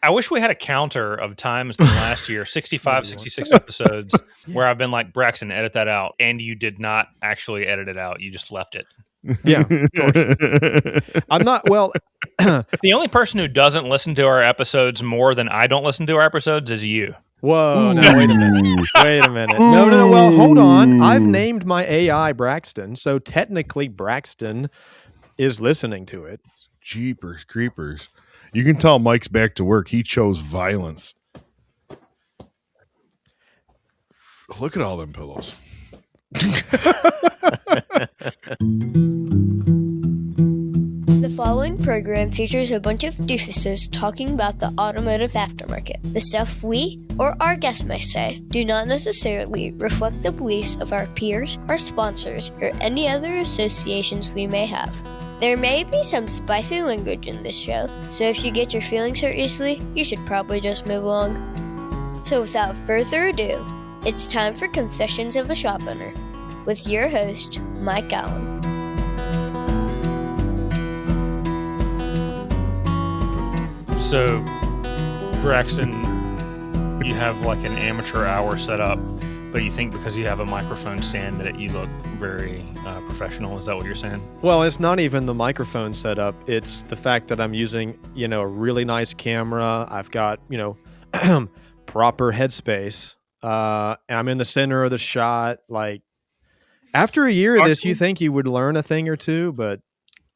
I wish we had a counter of times in the last year, 65, 66 episodes, where I've been like, Braxton, edit that out. And you did not actually edit it out. You just left it. Yeah, of course. I'm not, well... The only person who doesn't listen to our episodes more than I don't listen to our episodes is you. Whoa, no, wait a minute. Wait a minute. No, well, hold on. I've named my AI Braxton, so technically Braxton is listening to it. Jeepers creepers. You can tell Mike's back to work. He chose violence. Look at all them pillows. The following program features a bunch of doofuses talking about the automotive aftermarket. The stuff we, or our guests may say, do not necessarily reflect the beliefs of our peers, our sponsors, or any other associations we may have. There may be some spicy language in this show, so if you get your feelings hurt easily, you should probably just move along. So without further ado, it's time for Confessions of a Shop Owner, with your host, Mike Allen. So, Braxton, you have like an amateur hour set up, but you think because you have a microphone stand that you look very professional. Is that what you're saying? Well, it's not even the microphone setup. It's the fact that I'm using, a really nice camera. I've got, proper headspace. And I'm in the center of the shot. Like, after a year of this, you think you would learn a thing or two, but...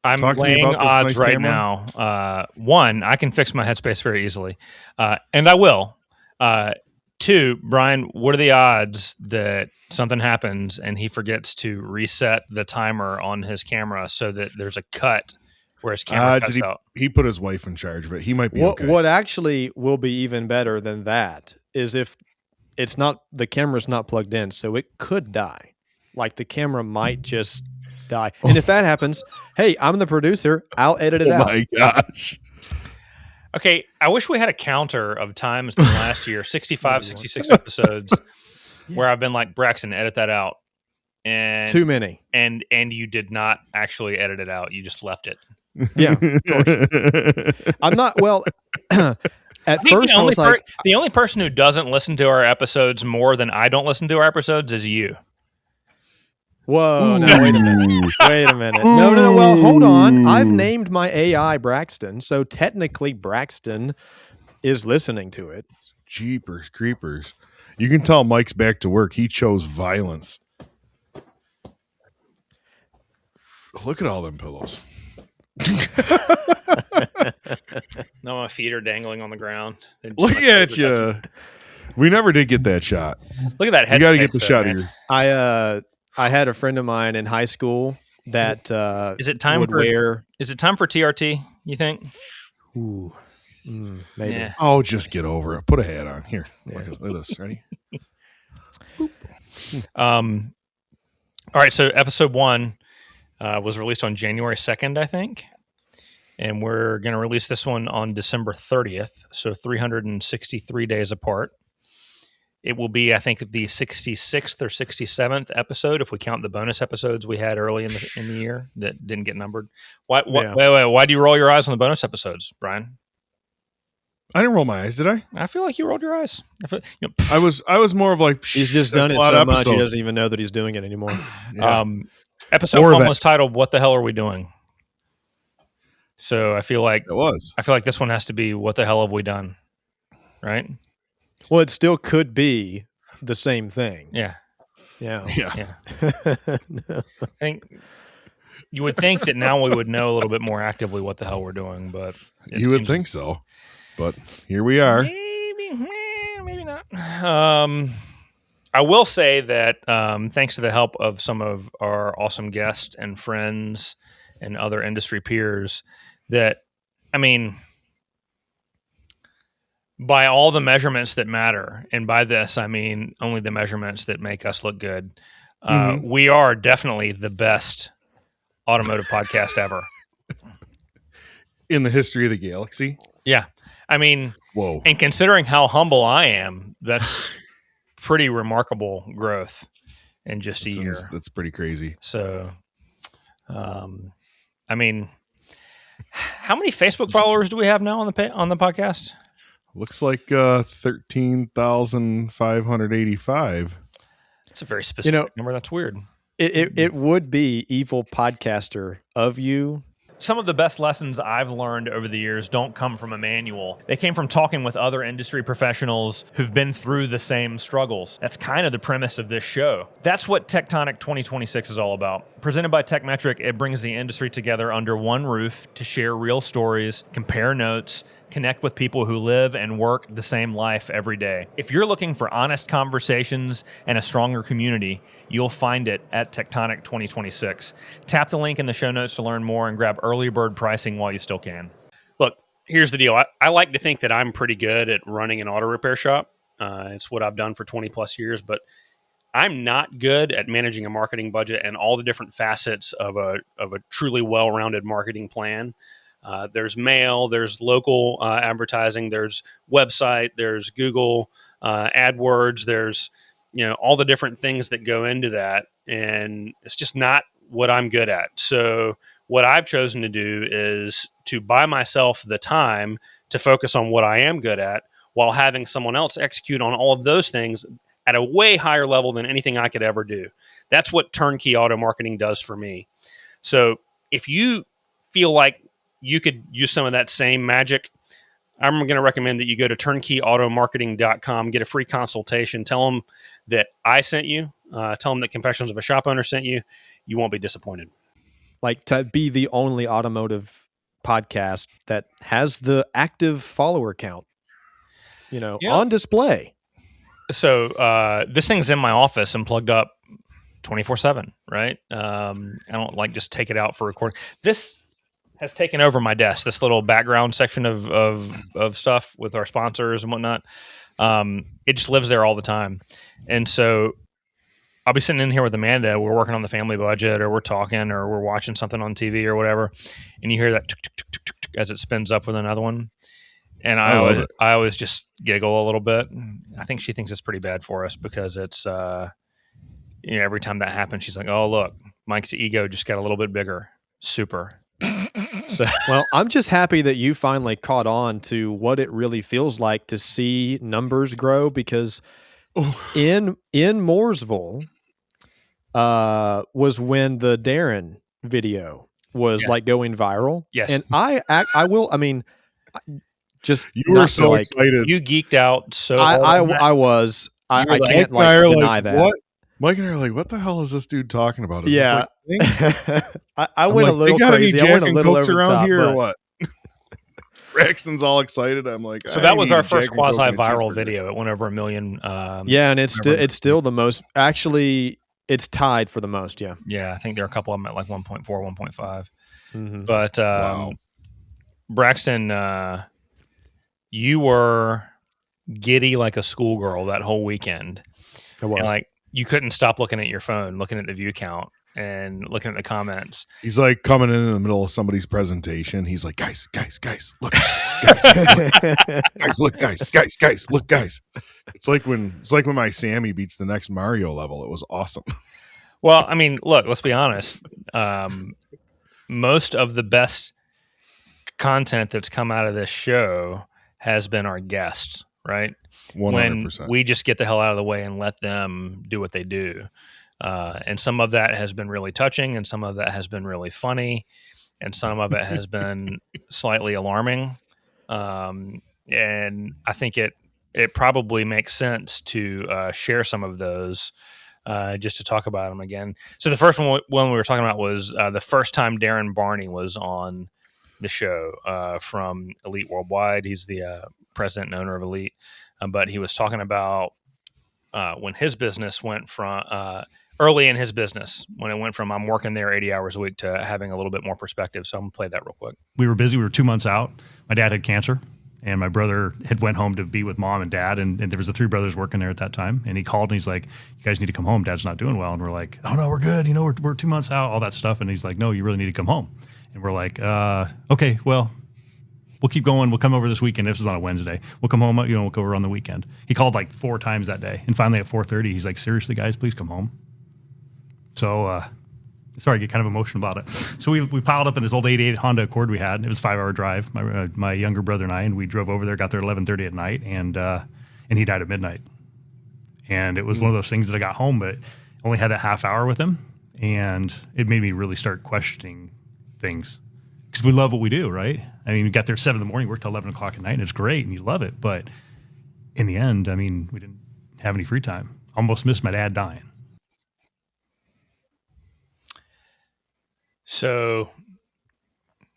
I'm laying odds right now. One, I can fix my headspace very easily, and I will. Two, Brian, what are the odds that something happens and he forgets to reset the timer on his camera so that there's a cut where his camera cuts out? He put his wife in charge of it. He might be okay. What actually will be even better than that is if it's not, the camera's not plugged in, so it could die. Like the camera might just die. And if that happens, hey, I'm the producer. I'll edit it out. Oh my gosh. Okay, I wish we had a counter of times in the last year, 65, 66 episodes, where I've been like, Braxton, edit that out. And too many. And you did not actually edit it out. You just left it. Yeah, of course. I'm not, well... At first, the only person who doesn't listen to our episodes more than I don't listen to our episodes is you. Whoa, no, wait a minute. Wait a minute. No, well, hold on. I've named my AI Braxton, so technically Braxton is listening to it. Jeepers creepers. You can tell Mike's back to work. He chose violence. Look at all them pillows. No, my feet are dangling on the ground. Look at you. We never did get that shot. Look at that head. You got to get the shot here. I had a friend of mine in high school that is it time for TRT, you think? Ooh, maybe. Yeah. Oh, just get over it. Put a hat on. Here. Look at this. Ready? All right, so episode 1 was released on January 2nd, I think. And we're going to release this one on December 30th, so 363 days apart. It will be, I think, the 66th or 67th episode if we count the bonus episodes we had early in the year that didn't get numbered. Wait, why do you roll your eyes on the bonus episodes, Brian? I didn't roll my eyes, did I? I feel like you rolled your eyes. I was more of like, he's just done it so much he doesn't even know that he's doing it anymore. Yeah. Episode 1 was titled "What the Hell Are We Doing?" So I feel like this one has to be "What the Hell Have We Done?" Right? Well, it still could be the same thing. Yeah. No. I think you would think that now we would know a little bit more actively what the hell we're doing, but you would think so. But here we are. Maybe not. I will say that thanks to the help of some of our awesome guests and friends and other industry peers, that, I mean, by all the measurements that matter, and by this I mean only the measurements that make us look good, we are definitely the best automotive podcast ever. In the history of the galaxy? Yeah. I mean, whoa. And considering how humble I am, that's pretty remarkable growth in just a year. That's pretty crazy. So, I mean, how many Facebook followers do we have now on the podcast? Looks like 13,585. It's a very specific number. That's weird. It would be evil podcaster of you. Some of the best lessons I've learned over the years don't come from a manual. They came from talking with other industry professionals who've been through the same struggles. That's kind of the premise of this show. That's what Tectonic 2026 is all about. Presented by TechMetric, it brings the industry together under one roof to share real stories, compare notes, connect with people who live and work the same life every day. If you're looking for honest conversations and a stronger community, you'll find it at Tectonic 2026. Tap the link in the show notes to learn more and grab early bird pricing while you still can. Look, here's the deal. I like to think that I'm pretty good at running an auto repair shop. It's what I've done for 20 plus years, but I'm not good at managing a marketing budget and all the different facets of a truly well-rounded marketing plan. There's mail, there's local advertising, there's website, there's Google AdWords, there's all the different things that go into that, and it's just not what I'm good at. So what I've chosen to do is to buy myself the time to focus on what I am good at while having someone else execute on all of those things at a way higher level than anything I could ever do. That's what turnkey auto marketing does for me. So if you feel like you could use some of that same magic, I'm going to recommend that you go to turnkeyautomarketing.com, get a free consultation, tell them that I sent you, tell them that Confessions of a Shop Owner sent you. You won't be disappointed. Like, to be the only automotive podcast that has the active follower count, on display. So this thing's in my office and plugged up 24/7, right? I don't just take it out for recording. This has taken over my desk, this little background section of stuff with our sponsors and whatnot. It just lives there all the time. And so I'll be sitting in here with Amanda. We're working on the family budget, or we're talking, or we're watching something on TV or whatever. And you hear that tick, tick, tick, tick, tick, as it spins up with another one. And I always just giggle a little bit. I think she thinks it's pretty bad for us because it's, every time that happens, she's like, oh, look, Mike's ego just got a little bit bigger. Super. So, well, I'm just happy that you finally caught on to what it really feels like to see numbers grow, because in Mooresville was when the Darren video was going viral. Yes. And you were so excited. You geeked out. So I was. I can't deny that. What? Mike and I are like, what the hell is this dude talking about? Is yeah. I went a little they got crazy. Any Jack I went a little and Cokes over the around top, here but... or what? Braxton's all excited. I'm like, so that was our first quasi-viral video. It went over 1 million. Yeah, and it's still the most. Actually, it's tied for the most. Yeah. Yeah, I think there are a couple of them at like 1.4, 1.5. Mm-hmm. But wow. Braxton, you were giddy like a schoolgirl that whole weekend. I was. And you couldn't stop looking at your phone, looking at the view count and looking at the comments. He's like coming in the middle of somebody's presentation. He's like, guys, look, guys, look, guys, look, guys. It's like when my Sammy beats the next Mario level. It was awesome. Well, I mean, look, let's be honest. Most of the best content that's come out of this show has been our guests, right? 100%. When we just get the hell out of the way and let them do what they do. And some of that has been really touching, and some of that has been really funny, and some of it has been slightly alarming. And I think it probably makes sense to share some of those just to talk about them again. So the first one we were talking about was the first time Darren Barney was on the show from Elite Worldwide. He's the president and owner of Elite. But he was talking about when his business went from early in his business, when it went from I'm working there 80 hours a week to having a little bit more perspective. So I'm going to play that real quick. We were busy. We were 2 months out. My dad had cancer, and my brother had went home to be with mom and dad, and there was the 3 brothers working there at that time. And he called, and he's like, you guys need to come home. Dad's not doing well. And we're like, oh, no, we're good. We're 2 months out, all that stuff. And he's like, no, you really need to come home. And we're like, okay, well, we'll keep going. We'll come over this weekend. This was on a Wednesday. We'll come home, we'll go over on the weekend. He called like 4 times that day. And finally at 4:30, he's like, seriously, guys, please come home. So sorry, I get kind of emotional about it. So we piled up in this old 88 Honda Accord we had. It was a 5-hour drive. My younger brother and I, and we drove over there, got there 11:30 at night, and he died at midnight. And it was one of those things that I got home, but only had that half hour with him, and it made me really start questioning things because we love what we do, right? I mean, we got there 7 a.m, worked till 11 o'clock at night, and it's great, and you love it. But in the end, I mean, we didn't have any free time. Almost missed my dad dying. So,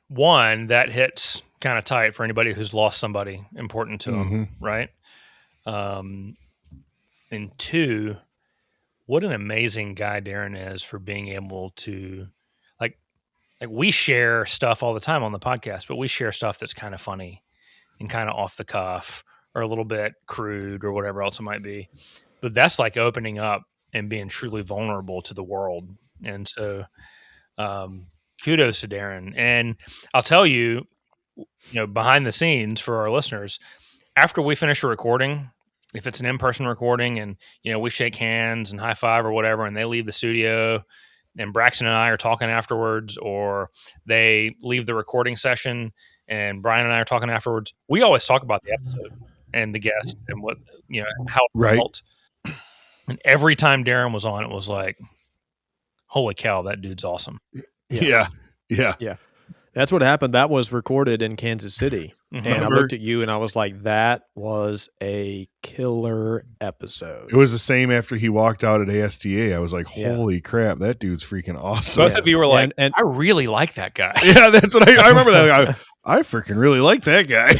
one, that hits kind of tight for anybody who's lost somebody important to them, right? And two, what an amazing guy Darren is for being able to, like we share stuff all the time on the podcast, but we share stuff that's kind of funny and kind of off the cuff or a little bit crude or whatever else it might be. But that's like opening up and being truly vulnerable to the world. And so, kudos to Darren. And I'll tell you, behind the scenes for our listeners, after we finish a recording, if it's an in-person recording and, we shake hands and high five or whatever, and they leave the studio and Braxton and I are talking afterwards, or they leave the recording session and Bryan and I are talking afterwards, we always talk about the episode and the guest and what, how it felt. And every time Darren was on, it was like, holy cow, that dude's awesome. Yeah. That's what happened. That was recorded in Kansas City. Mm-hmm. And I looked at you and I was like, that was a killer episode. It was the same after he walked out at ASTA. I was like, holy crap, that dude's freaking awesome. Both of you were like, and I really like that guy. Yeah, that's what I remember that. I freaking really like that guy.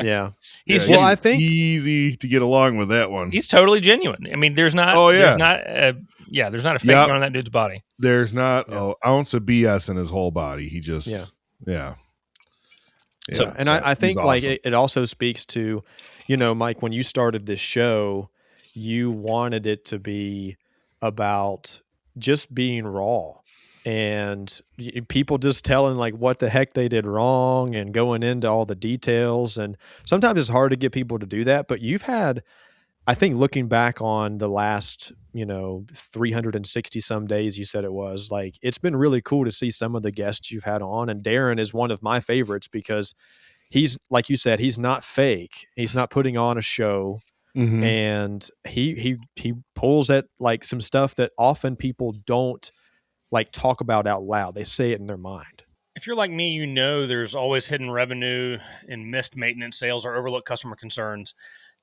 Yeah. He's I think easy to get along with that one. He's totally genuine. I mean, there's not there's not a fake on that dude's body. There's not an ounce of BS in his whole body. He just So, and I think awesome. Like it also speaks to, Mike, when you started this show, you wanted it to be about just being raw and people just telling like what the heck they did wrong and going into all the details. And sometimes it's hard to get people to do that, but you've had, I think looking back on the last, 360 some days, you said it was, like, it's been really cool to see some of the guests you've had on. And Darren is one of my favorites because he's, like you said, he's not fake. He's not putting on a show. Mm-hmm. And he pulls at like some stuff that often people don't like talk about out loud. They say it in their mind. If you're like me, there's always hidden revenue and missed maintenance sales or overlooked customer concerns.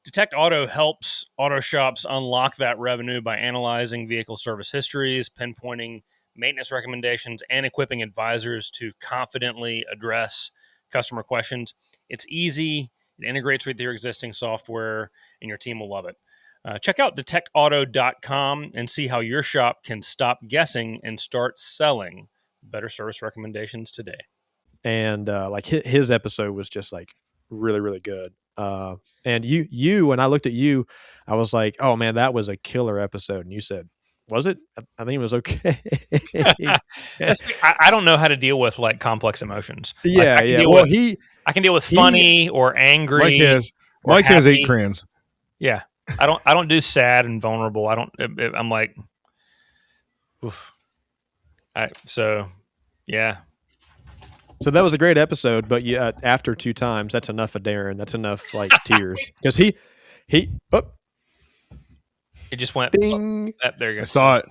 Detect Auto helps auto shops unlock that revenue by analyzing vehicle service histories, pinpointing maintenance recommendations, and equipping advisors to confidently address customer questions. It's easy. It integrates with your existing software, and your team will love it. Check out detectauto.com and see how your shop can stop guessing and start selling better service recommendations today. And like his episode was just like really, really good. And you, when I looked at you, I was like, oh man, that was a killer episode. And you said, was it? I think it was okay. I don't know how to deal with like complex emotions. Yeah. I can deal with funny or angry. Mike has 8 crayons. Yeah. I don't do sad and vulnerable. I'm like, oof. Yeah. So that was a great episode, but after 2 times, that's enough of Darren. That's enough like tears because he it just went. Bing. There you go. I saw it.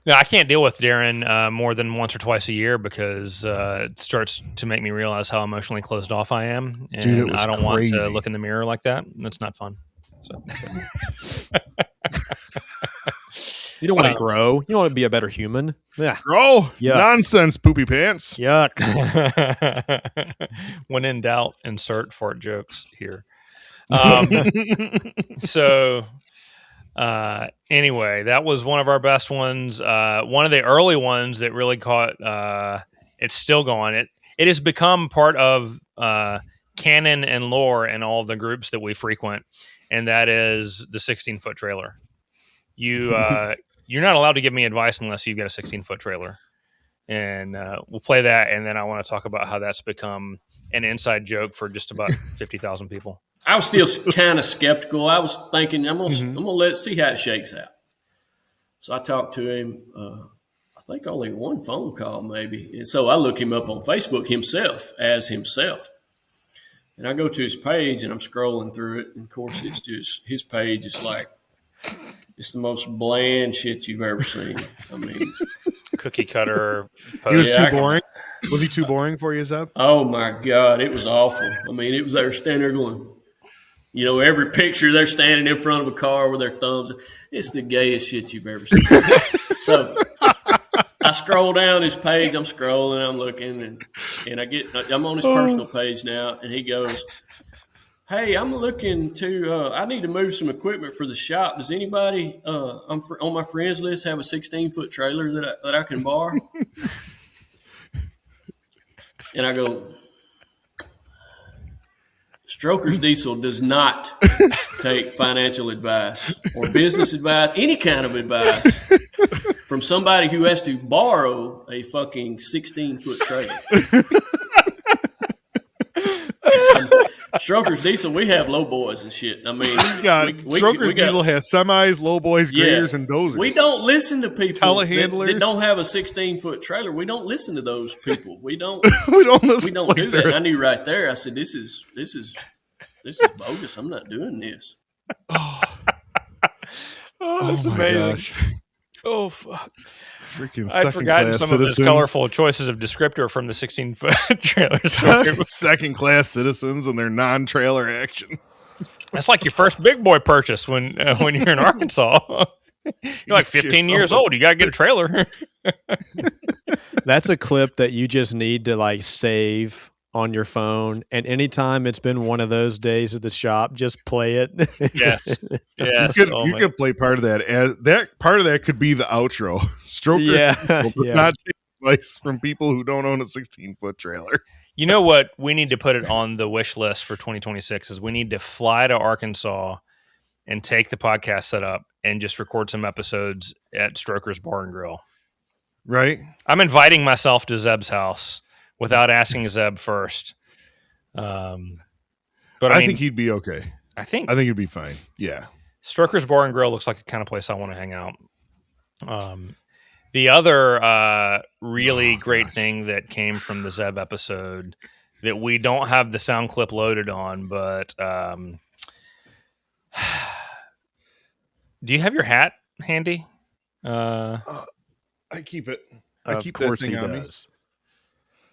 No, I can't deal with Darren more than once or twice a year because it starts to make me realize how emotionally closed off I am, and dude, I don't want to look in the mirror like that. That's not fun. So. You don't want to grow. You don't want to be a better human. Yeah. Grow? Yuck. Nonsense, poopy pants. Yuck. When in doubt, insert fart jokes here. Anyway, that was one of our best ones. One of the early ones that really caught, it's still going. It has become part of canon and lore in all the groups that we frequent, and that is the 16-foot trailer. You're not allowed to give me advice unless you've got a 16-foot trailer. And we'll play that, and then I want to talk about how that's become an inside joke for just about 50,000 people. I was still kind of skeptical. I was thinking, I'm gonna let it see how it shakes out. So I talked to him. I think only one phone call maybe. And so I look him up on Facebook himself. And I go to his page and I'm scrolling through it. And of course, it's just, his page is like, it's the most bland shit you've ever seen. I mean, Cookie cutter. He was Yeah, too boring. Was he too boring for you, Zeb? oh my God, it was awful. I mean, it was they were standing there going, you know, every picture they're standing in front of a car with their thumbs. It's the gayest shit you've ever seen. So I scroll down his page. I'm scrolling. I'm looking, and I'm on his personal page now, and he goes, "Hey, I'm looking to. I need to move some equipment for the shop. Does anybody on my friends list have a 16-foot trailer that I can borrow?" And I go, Strokers Diesel does not take financial advice or business advice, any kind of advice from somebody who has to borrow a fucking 16-foot trailer. Strokers Diesel, we have low boys and shit. I mean, Strokers Diesel has semis, low boys, graders, and dozers. We don't listen to people Telehandlers that don't have a 16-foot trailer. We don't listen to those people. We don't. we don't listen. We don't like do that. I knew right there. I said, "This is bogus. I'm not doing this." That's my amazing. gosh. Oh, fuck. Freaking I'd forgotten some of his colorful choices of descriptor from the 16-foot trailer. Second-class citizens and their non-trailer action. That's like your first big boy purchase when you're in Arkansas. You're like 15 years old. You got to get a trailer. That's a clip that you just need to like save on your phone, and anytime it's been one of those days at the shop, just play it. Yes. You could play part of that. As that part of that could be the outro. Strokers does not take advice from people who don't own a 16-foot trailer. You know what? We need to put it on the wish list for 2026 is we need to fly to Arkansas and take the podcast set up and just record some episodes at Stroker's Bar and Grill. Right? I'm inviting myself to Zeb's house without asking Zeb first. But I think he'd be okay. I think he'd be fine. Yeah. Stroker's Bar and Grill looks like the kind of place I want to hang out. The other really great thing that came from the Zeb episode that we don't have the sound clip loaded on, but do you have your hat handy? I keep it. I keep of course that thing he on does.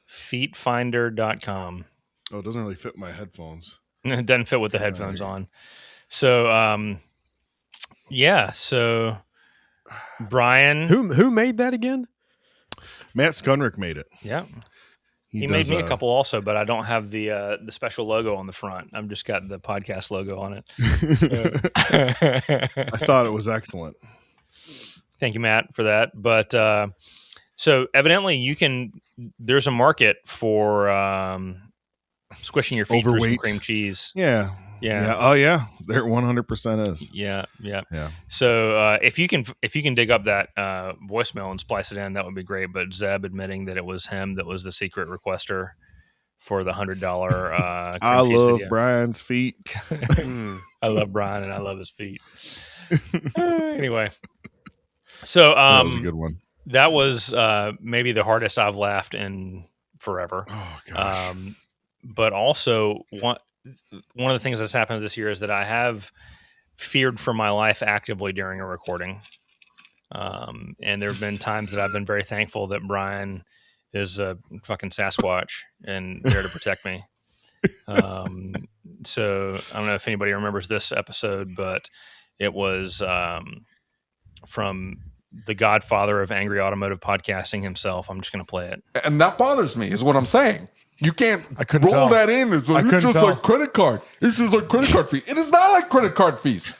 Feetfinder.com. me. Oh, it doesn't really fit my headphones. It doesn't fit with the headphones on. So, so Brian. Who made that again? Matt Skunrick made it. Yeah. He made me a couple also, but I don't have the special logo on the front. I've just got the podcast logo on it. I thought it was excellent. Thank you, Matt, for that. But so evidently there's a market for squishing your feet through some cream cheese. Yeah. Oh yeah, there 100% is. Yeah. So if you can dig up that voicemail and splice it in, that would be great. But Zeb admitting that it was him that was the secret requester for the $100. I love Brian's feet. I love Brian and I love his feet. Anyway, so that was a good one. That was maybe the hardest I've laughed in forever. Oh gosh. But also one of the things that's happened this year is that I have feared for my life actively during a recording. And there have been times that I've been very thankful that Brian is a fucking Sasquatch and there to protect me. So I don't know if anybody remembers this episode, but it was from the godfather of angry automotive podcasting himself. I'm just going to play it. And that bothers me is what I'm saying. You can't couldn't roll tell. that in as a, it's just like credit card. It's just like credit card fee. It is not like credit card fees.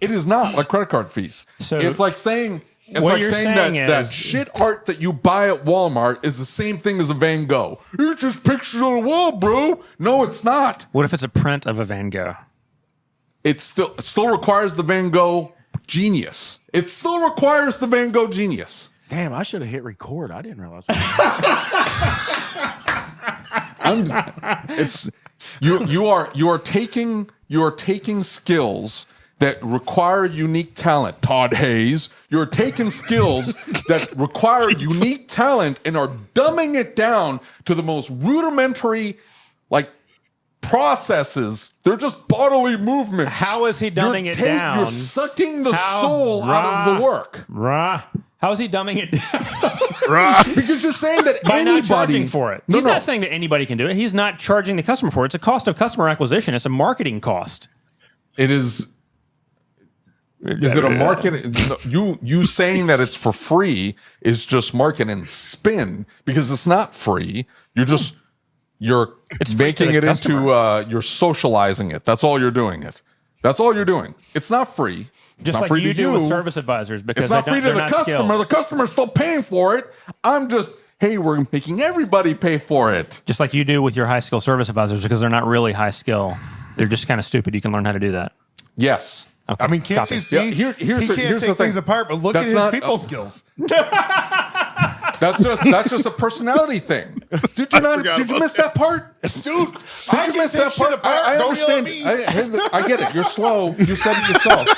It is not like credit card fees. So it's like saying what you're saying that is- shit art that you buy at Walmart is the same thing as a Van Gogh. It's just pictures on the wall, bro. No, it's not. What if it's a print of a Van Gogh? It still requires the Van Gogh genius. It still requires the Van Gogh genius. Damn, I should have hit record. I didn't realize. You are taking skills that require unique talent. Todd Hayes, you're taking skills that require unique talent and are dumbing it down to the most rudimentary, processes. They're just bodily movements. How is he dumbing it down? You're sucking the soul out of the work. How is he dumbing it down? Because you're saying that By anybody not charging for it. He's not saying that anybody can do it. He's not charging the customer for it. It's a cost of customer acquisition. It's a marketing cost. It is. Is it a market? You saying that it's for free is just marketing spin, because it's not free. You're making it into you're socializing it. That's all you're doing. That's all you're doing. It's not free. Just not like free you to do with service advisors, because it's not free to the customer. Skilled. The customer's still paying for it. We're making everybody pay for it. Just like you do with your high skill service advisors, because they're not really high skill. They're just kind of stupid. You can learn how to do that. Yes. Okay. I mean, can't you see? Yeah, here's he can't take things apart, but look at his people skills. That's just a personality thing. Did you miss that part, dude? Did you miss that part? I understand. I get it. You're slow. You said it yourself.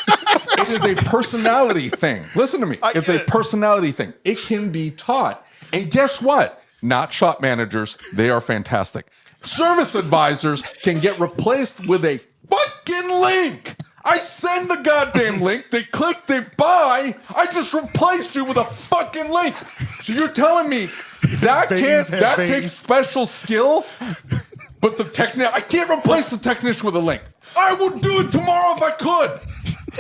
It is a personality thing. Listen to me. It's a personality thing. It can be taught. And guess what? Not shop managers. They are fantastic. Service advisors can get replaced with a fucking link. I send the goddamn link. They click, they buy. I just replaced you with a fucking link. So you're telling me that takes special skill? But I can't replace the technician with a link. I would do it tomorrow if I could.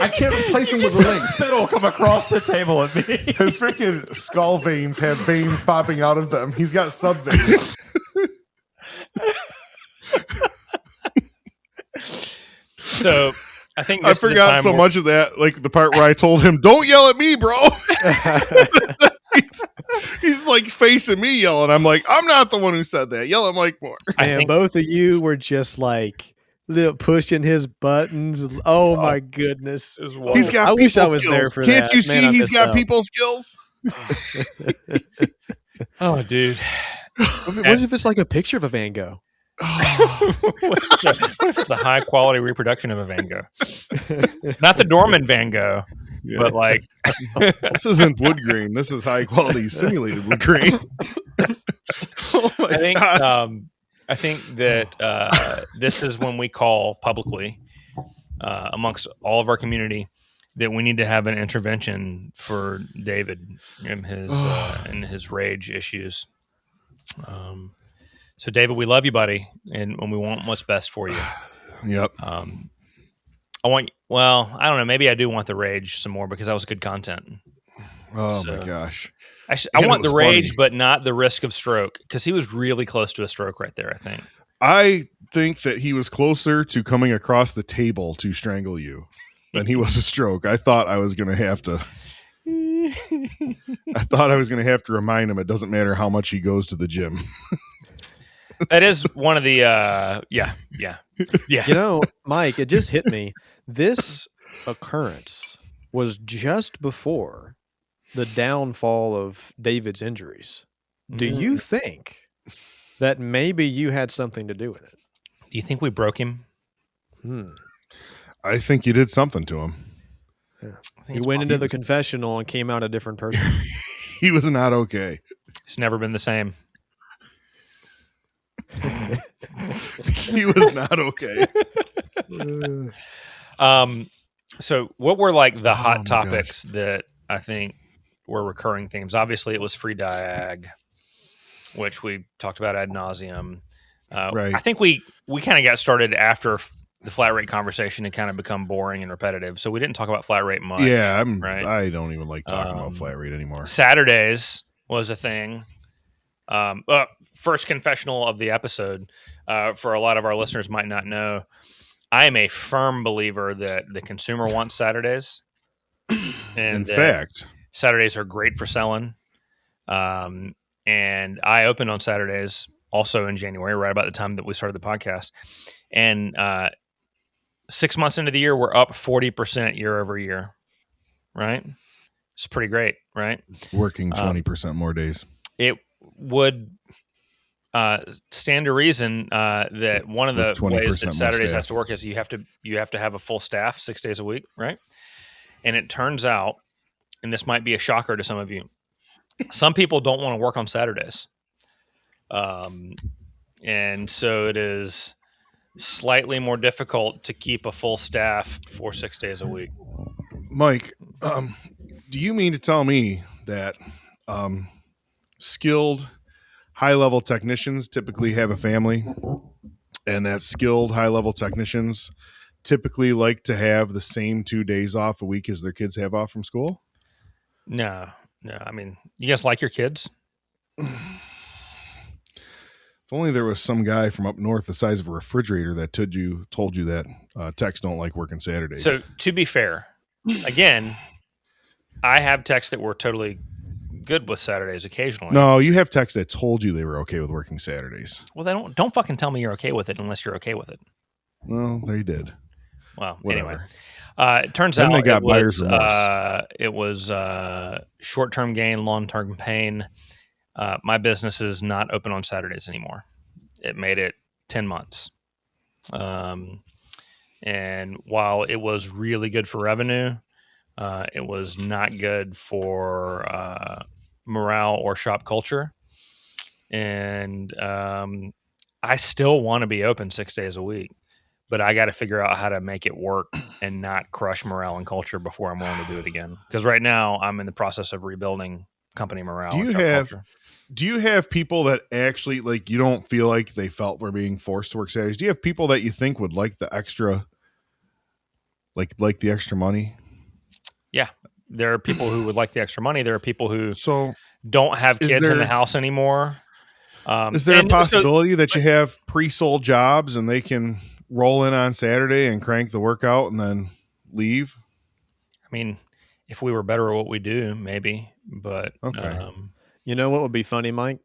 I can't replace him with a link. Spittle come across the table at me. His freaking skull veins have veins popping out of them. He's got sub veins. So I think I forgot so much of that, like the part where I told him, "Don't yell at me, bro." He's like facing me yelling. I'm like, I'm not the one who said that. Yell at Mike more. And both of you were just like pushing his buttons. Oh my goodness! He's got. I wish I was there for that. Can't you see he's got people skills? Oh, dude. What if it's like a picture of a Van Gogh? What if it's a high quality reproduction of a Van Gogh? Not the Dorman Van Gogh, but like this isn't wood grain. This is high quality simulated wood grain. I think that this is when we call publicly amongst all of our community that we need to have an intervention for David and his rage issues. So, David, we love you, buddy, and we want what's best for you. Yep. I don't know. Maybe I do want the rage some more because that was good content. Oh, my gosh. I want the rage, funny, but not the risk of stroke, because he was really close to a stroke right there, I think that he was closer to coming across the table to strangle you than he was a stroke. I thought I was going to have to... remind him it doesn't matter how much he goes to the gym. That is one of the yeah. You know, Mike, it just hit me. This occurrence was just before the downfall of David's injuries. Do you think that maybe you had something to do with it? Do you think we broke him? I think you did something to him. Yeah. He went into the confessional and came out a different person. He was not okay. It's never been the same. He was not okay. So what were like the hot topics that I think were recurring themes? Obviously, it was free diag, which we talked about ad nauseum. Right. I think we kind of got started after the flat rate conversation had kind of become boring and repetitive, so we didn't talk about flat rate much. Yeah, right? I don't even like talking about flat rate anymore. Saturdays was a thing. First confessional of the episode, for a lot of our listeners might not know, I am a firm believer that the consumer wants Saturdays. And in fact, Saturdays are great for selling. And I opened on Saturdays also in January, right about the time that we started the podcast. And 6 months into the year, we're up 40% year over year, right? It's pretty great, right? Working 20% more days. It would stand to reason that one of the ways that Saturdays staff. has to work is you have to have a full staff 6 days a week, right? And it turns out, and this might be a shocker to some of you, some people don't want to work on Saturdays. And so it is slightly more difficult to keep a full staff for 6 days a week. Mike, do you mean to tell me that skilled high-level technicians typically have a family, and that skilled high-level technicians typically like to have the same 2 days off a week as their kids have off from school? No. I mean, you guys like your kids? If only there was some guy from up north the size of a refrigerator that told you that techs don't like working Saturdays. So to be fair, again, I have techs that were totally good with Saturdays occasionally. No, you have techs that told you they were okay with working Saturdays. Well, they don't fucking tell me you're okay with it unless you're okay with it. Well, they did. Well, Whatever. Anyway, it turns Then out they got buyer's remorse. It was short-term gain, long-term pain. My business is not open on Saturdays anymore. It made it 10 months. And while it was really good for revenue, it was not good for morale or shop culture. And I still want to be open 6 days a week, but I got to figure out how to make it work and not crush morale and culture before I'm willing to do it again. Because right now I'm in the process of rebuilding company morale. Do you have people that actually, like, you don't feel like they felt were being forced to work Saturdays? Do you have people that you think would like the extra, like the extra money? Yeah, there are people who would like the extra money. There are people who So don't have kids in the house anymore. Is there a possibility that you have pre-sold jobs and they can roll in on Saturday and crank the workout and then leave? I mean, if we were better at what we do, maybe. But okay. You know what would be funny, Mike?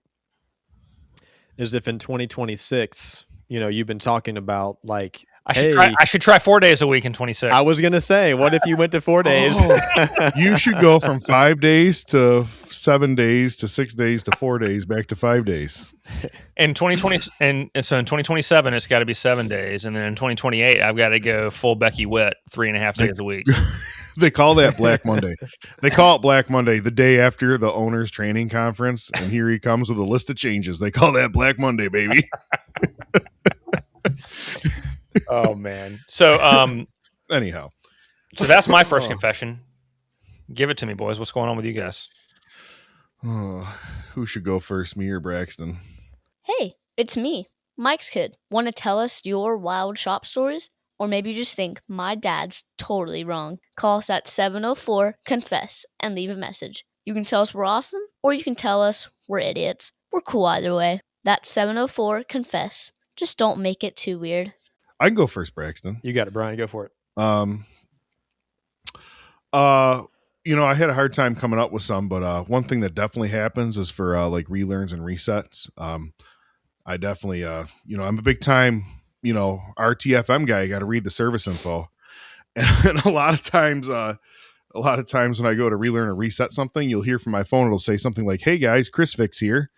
Is if in 2026, you've been talking about like, I should try 4 days a week in 26. I was gonna say, what if you went to 4 days? You should go from 5 days to 7 days to 6 days to 4 days back to 5 days. In 2020, and so in 2027, it's got to be 7 days, and then in 2028, I've got to go full Becky Witt 3.5 days a week. They call that Black Monday. They call it Black Monday the day after the owner's training conference, and here he comes with a list of changes. They call that Black Monday, baby. Oh man. So anyhow. So that's my first confession. Give it to me, boys. What's going on with you guys? Who should go first, me or Braxton? Hey, it's me, Mike's kid. Want to tell us your wild shop stories? Or maybe you just think my dad's totally wrong. Call us at 704-CONFESS and leave a message. You can tell us we're awesome, or you can tell us we're idiots. We're cool either way. That's 704-CONFESS. Just don't make it too weird. I can go first, Braxton. You got it, Brian. Go for it. I had a hard time coming up with some, but one thing that definitely happens is for like relearns and resets. I definitely, I'm a big time, RTFM guy. You got to read the service info, and a lot of times when I go to relearn or reset something, you'll hear from my phone. It'll say something like, "Hey guys, Chris Fix here,"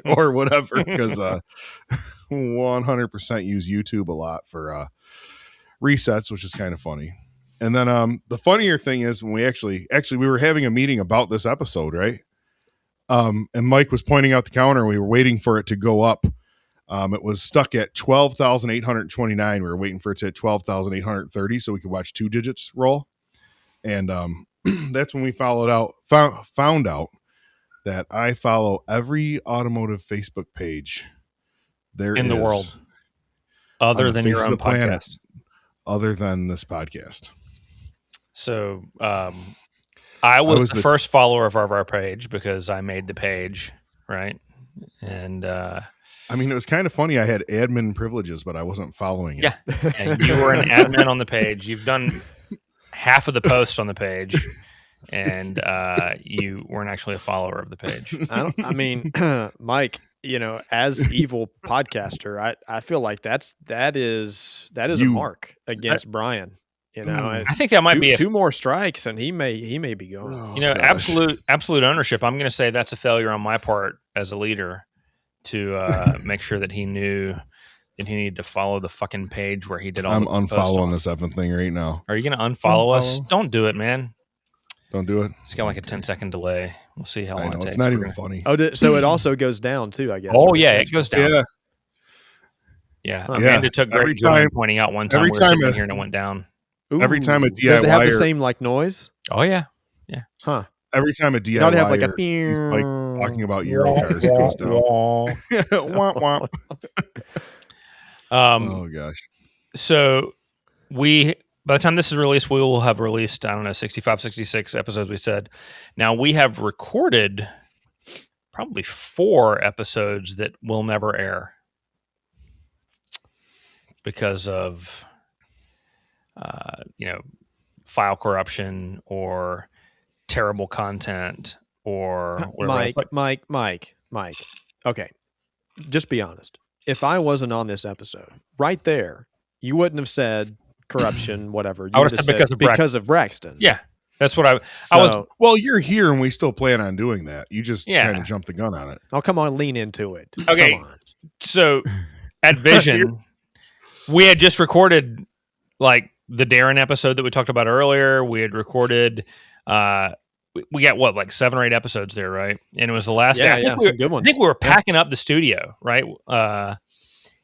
or whatever, because 100% use YouTube a lot for resets, which is kind of funny. And then the funnier thing is when we actually we were having a meeting about this episode, right? And Mike was pointing out the counter. We were waiting for it to go up. It was stuck at 12,829. We were waiting for it to hit 12,830 so we could watch 2 digits roll. And that's when we found out that I follow every automotive Facebook page there in the is world, other than your own podcast, other than this podcast. So I was the first follower of our page because I made the page, right? And I mean, it was kind of funny. I had admin privileges, but I wasn't following it. Yeah, and you were an admin on the page. You've done half of the posts on the page, and you weren't actually a follower of the page. Mike, as evil podcaster, I feel like that is a mark against Brian. I think that might be two more strikes, and he may be gone. Absolute ownership. I'm going to say that's a failure on my part as a leader to make sure that he knew that he needed to follow the fucking page where he did all I'm the posts unfollowing on. this effing thing right now. Are you going to unfollow us? Unfollow. Don't do it, man. Don't do it. It's got like a 10-second delay. We'll see how I long know it takes. it's not We're even gonna- funny. Oh, so it also goes down too, I guess. Oh, right? yeah, it goes down. Yeah. Yeah. Huh. Amanda took Every great joy in time- pointing out one time every we were time sitting a- here and it went down. Every time a Does it have the DIYer same like noise? Oh, yeah. Huh. Every time a It ought to have like a DIYer is like talking about Euro cars, it goes down. Womp womp. Oh gosh. So by the time this is released, we will have released, I don't know, 65, 66 episodes, we said. Now, we have recorded probably 4 episodes that will never air because of, file corruption or terrible content or whatever. Mike. Okay, just be honest. If I wasn't on this episode, right there, you wouldn't have said corruption, whatever. You I would would have said because of Braxton. Yeah, that's what I So, was. Well, you're here and we still plan on doing that. You just Yeah. kind of jumped the gun on it. Oh, come on, lean into it. Okay. Come on. So at Vision, we had just recorded like the Darren episode that we talked about earlier. We had recorded, we got what, like 7 or 8 episodes there, right? And it was the last. Yeah, I think yeah, we were- some good ones. I think we were packing up the studio, right?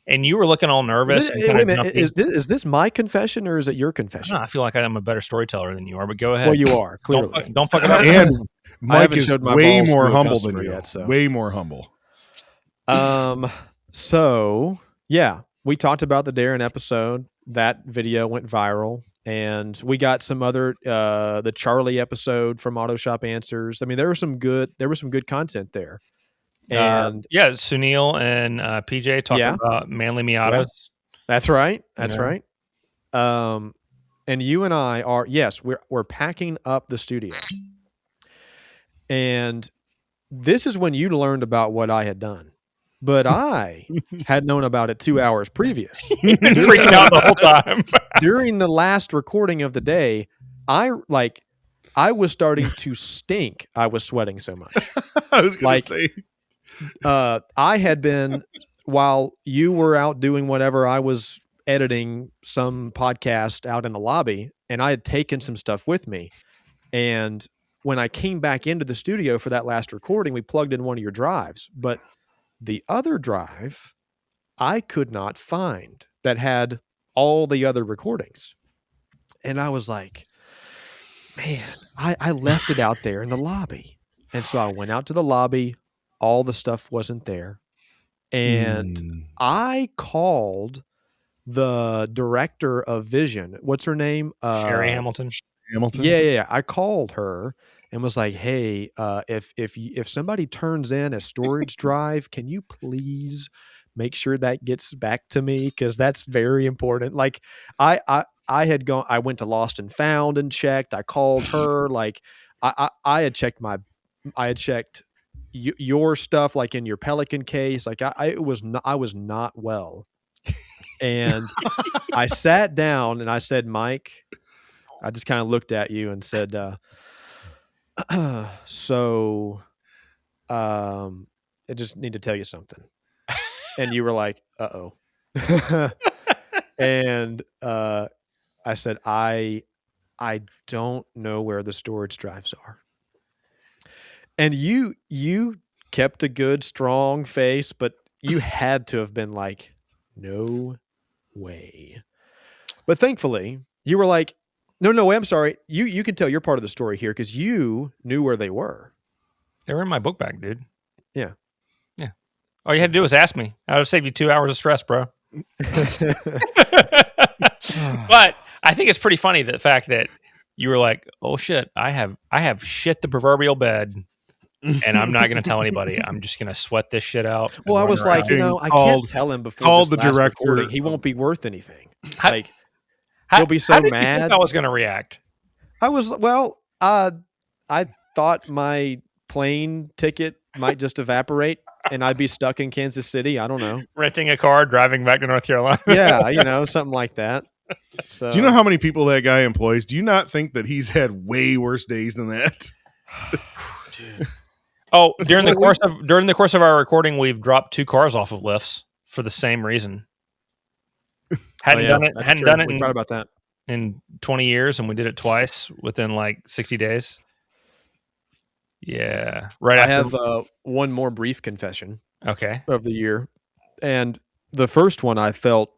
And you were looking all nervous. and kinda Wait a minute. jumping. Is this my confession or is it your confession? No, I feel like I'm a better storyteller than you are, but go ahead. Well, you are Don't, clearly. don't fuck it up. And Mike haven't is showed my way balls more to a humble customer than you. yet, so. Way more humble. So yeah, we talked about the Darren episode. That video went viral, and we got some other the Charlie episode from Auto Shop Answers. I mean, there was some good content there. And yeah, Sunil and PJ talking Yeah. about manly Miatas. that's right. That's Yeah. right. And you and I are, yes, we're packing up the studio. And this is when you learned about what I had done. But I had known about it 2 hours previous. You've been freaking out the whole time. During the last recording of the day, I was starting to stink. I was sweating so much. I was going Like- to say. I had been, while you were out doing whatever, I was editing some podcast out in the lobby, and I had taken some stuff with me. And when I came back into the studio for that last recording, we plugged in one of your drives, but the other drive I could not find that had all the other recordings. And I was like, man, I left it out there in the lobby. And so I went out to the lobby. All the stuff wasn't there. And I called the director of Vision. What's her name? Sherry Hamilton. Yeah. I called her and was like, "Hey, if somebody turns in a storage drive, can you please make sure that gets back to me? Because that's very important." Like, I went to Lost and Found and checked. I called her. Like, I had checked your stuff, like in your Pelican case. Like, I was not well. And I sat down and I said, "Mike," I just kind of looked at you and said, so, I just need to tell you something. And you were like, "Uh-oh." And, I said, I don't know where the storage drives are. And you kept a good, strong face, but you had to have been like, "No way." But thankfully, you were like, no, I'm sorry. You can tell your part of the story here because you knew where they were. They were in my book bag, dude. Yeah. All you had to do was ask me. I would have saved you 2 hours of stress, bro. But I think it's pretty funny, the fact that you were like, "Oh shit, I have shit the proverbial bed, and I'm not going to tell anybody. I'm just going to sweat this shit out." Well, I was like, I can't tell him before called this the last director. recording. He won't be worth anything. How- He'll be so how did you mad. think I was going to react. I thought my plane ticket might just evaporate and I'd be stuck in Kansas City. I don't know. Renting a car, driving back to North Carolina. Yeah, something like that. So, Do you know how many people that guy employs? Do you not think that he's had way worse days than that? Dude. Oh, during the course of our recording, we've dropped 2 cars off of lifts for the same reason. Hadn't done it. Hadn't done it. We thought about that in 20 years, and we did it twice within like 60 days. Yeah, right. I have one more brief confession. Okay. Of the year, and the first one I felt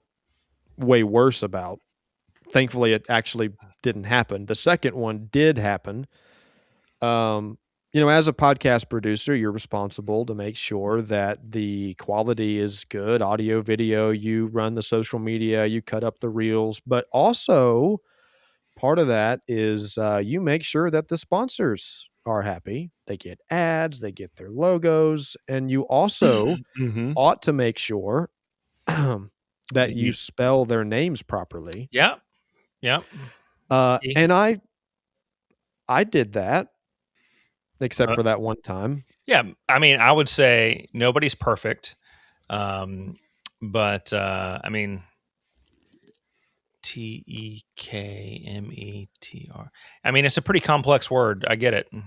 way worse about. Thankfully, it actually didn't happen. The second one did happen. As a podcast producer, you're responsible to make sure that the quality is good, audio, video, you run the social media, you cut up the reels, but also part of that is you make sure that the sponsors are happy. They get ads, they get their logos, and you also ought to make sure that you spell their names properly. Yeah. Yeah. And I did that, except for that one time. Yeah. I mean, I would say nobody's perfect. But I mean, Tekmeter. I mean, it's a pretty complex word. I get it. I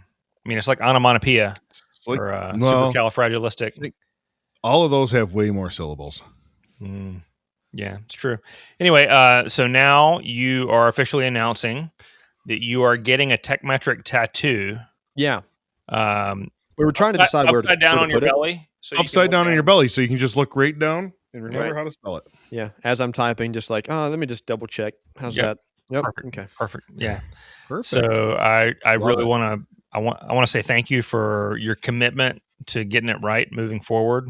mean, it's like onomatopoeia or supercalifragilistic. All of those have way more syllables. Yeah, it's true. Anyway, so now you are officially announcing that you are getting a Tekmetric tattoo. Yeah. We were trying to decide where to upside down where on to your put it. belly. So Upside down on your belly, so you can just look right down and remember how to spell it. Yeah. As I'm typing, just like, let me just double check. How's that? Yep. Perfect. Okay. Perfect. Yeah. Perfect. So I really want to say thank you for your commitment to getting it right moving forward.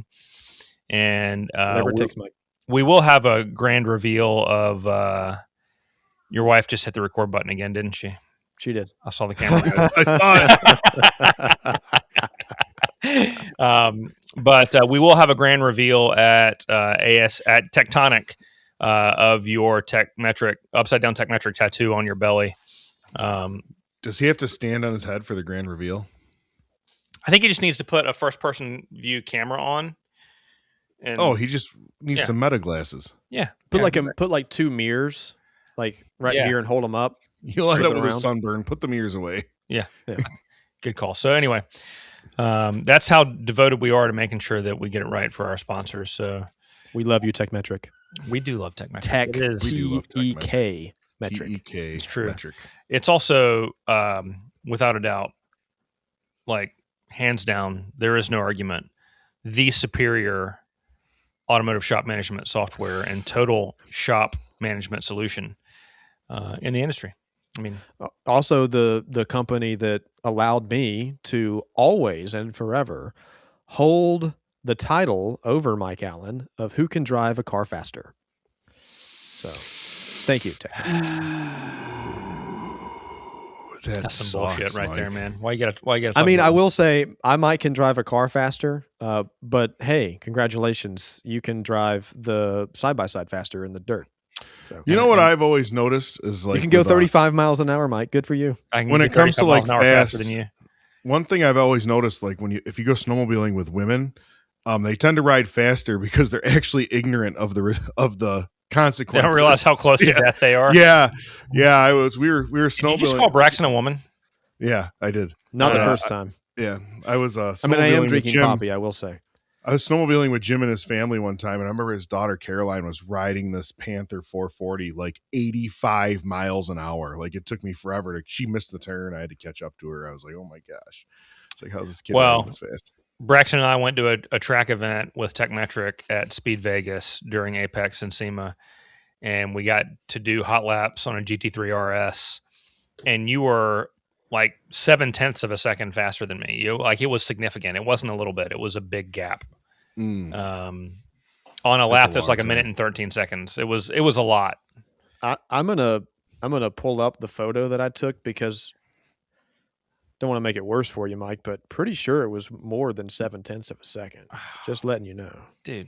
And whatever it takes, Mike. We will have a grand reveal of your wife just hit the record button again, didn't she? She did. I saw the camera. I saw it. But we will have a grand reveal at Tectonic of your upside down Tekmetric tattoo on your belly. Does he have to stand on his head for the grand reveal? I think he just needs to put a first person view camera on. And he just needs some meta glasses. Yeah. Put like 2 mirrors like here and hold them up. You'll end up with a sunburn. Put the mirrors away. Yeah. Good call. So anyway, that's how devoted we are to making sure that we get it right for our sponsors. So we love you, Tekmetric. We do love Tekmetric. Tech it is T-E-K metric. T-E-K. It's true. Metric. It's also, without a doubt, like hands down, there is no argument, the superior automotive shop management software and total shop management solution in the industry. I mean, also the company that allowed me to always and forever hold the title over Mike Allen of who can drive a car faster. So, thank you, Tech. That's some bullshit right there, man. Why you gotta? I mean, I will say Mike can drive a car faster, but hey, congratulations, you can drive the side-by-side faster in the dirt. So, you know what I've always noticed is like you can go 35 miles an hour, Mike. Good for you. When it comes to like fast, than you. One thing I've always noticed, like if you go snowmobiling with women, they tend to ride faster because they're actually ignorant of the consequences. They don't realize how close to death they are. Yeah. We were snowmobiling. Did you just call Braxton a woman? Yeah, I did. Not the first time. Yeah, I was. I am drinking coffee. I will say. I was snowmobiling with Jim and his family one time, and I remember his daughter Caroline was riding this Panther 440 like 85 miles an hour. Like it took me forever she missed the turn. I had to catch up to her. I was like, oh my gosh, it's like how's this kid riding this fast? Braxton and I went to a track event with Tekmetric at Speed Vegas during Apex and SEMA, and we got to do hot laps on a GT3 RS, and you were like 0.7 of a second faster than me. It was significant. It wasn't a little bit. It was a big gap. On a lap that's like a minute and 13 seconds. It was a lot. I'm gonna pull up the photo that I took because don't want to make it worse for you, Mike, but pretty sure it was more than 0.7 of a second. Just letting you know, dude.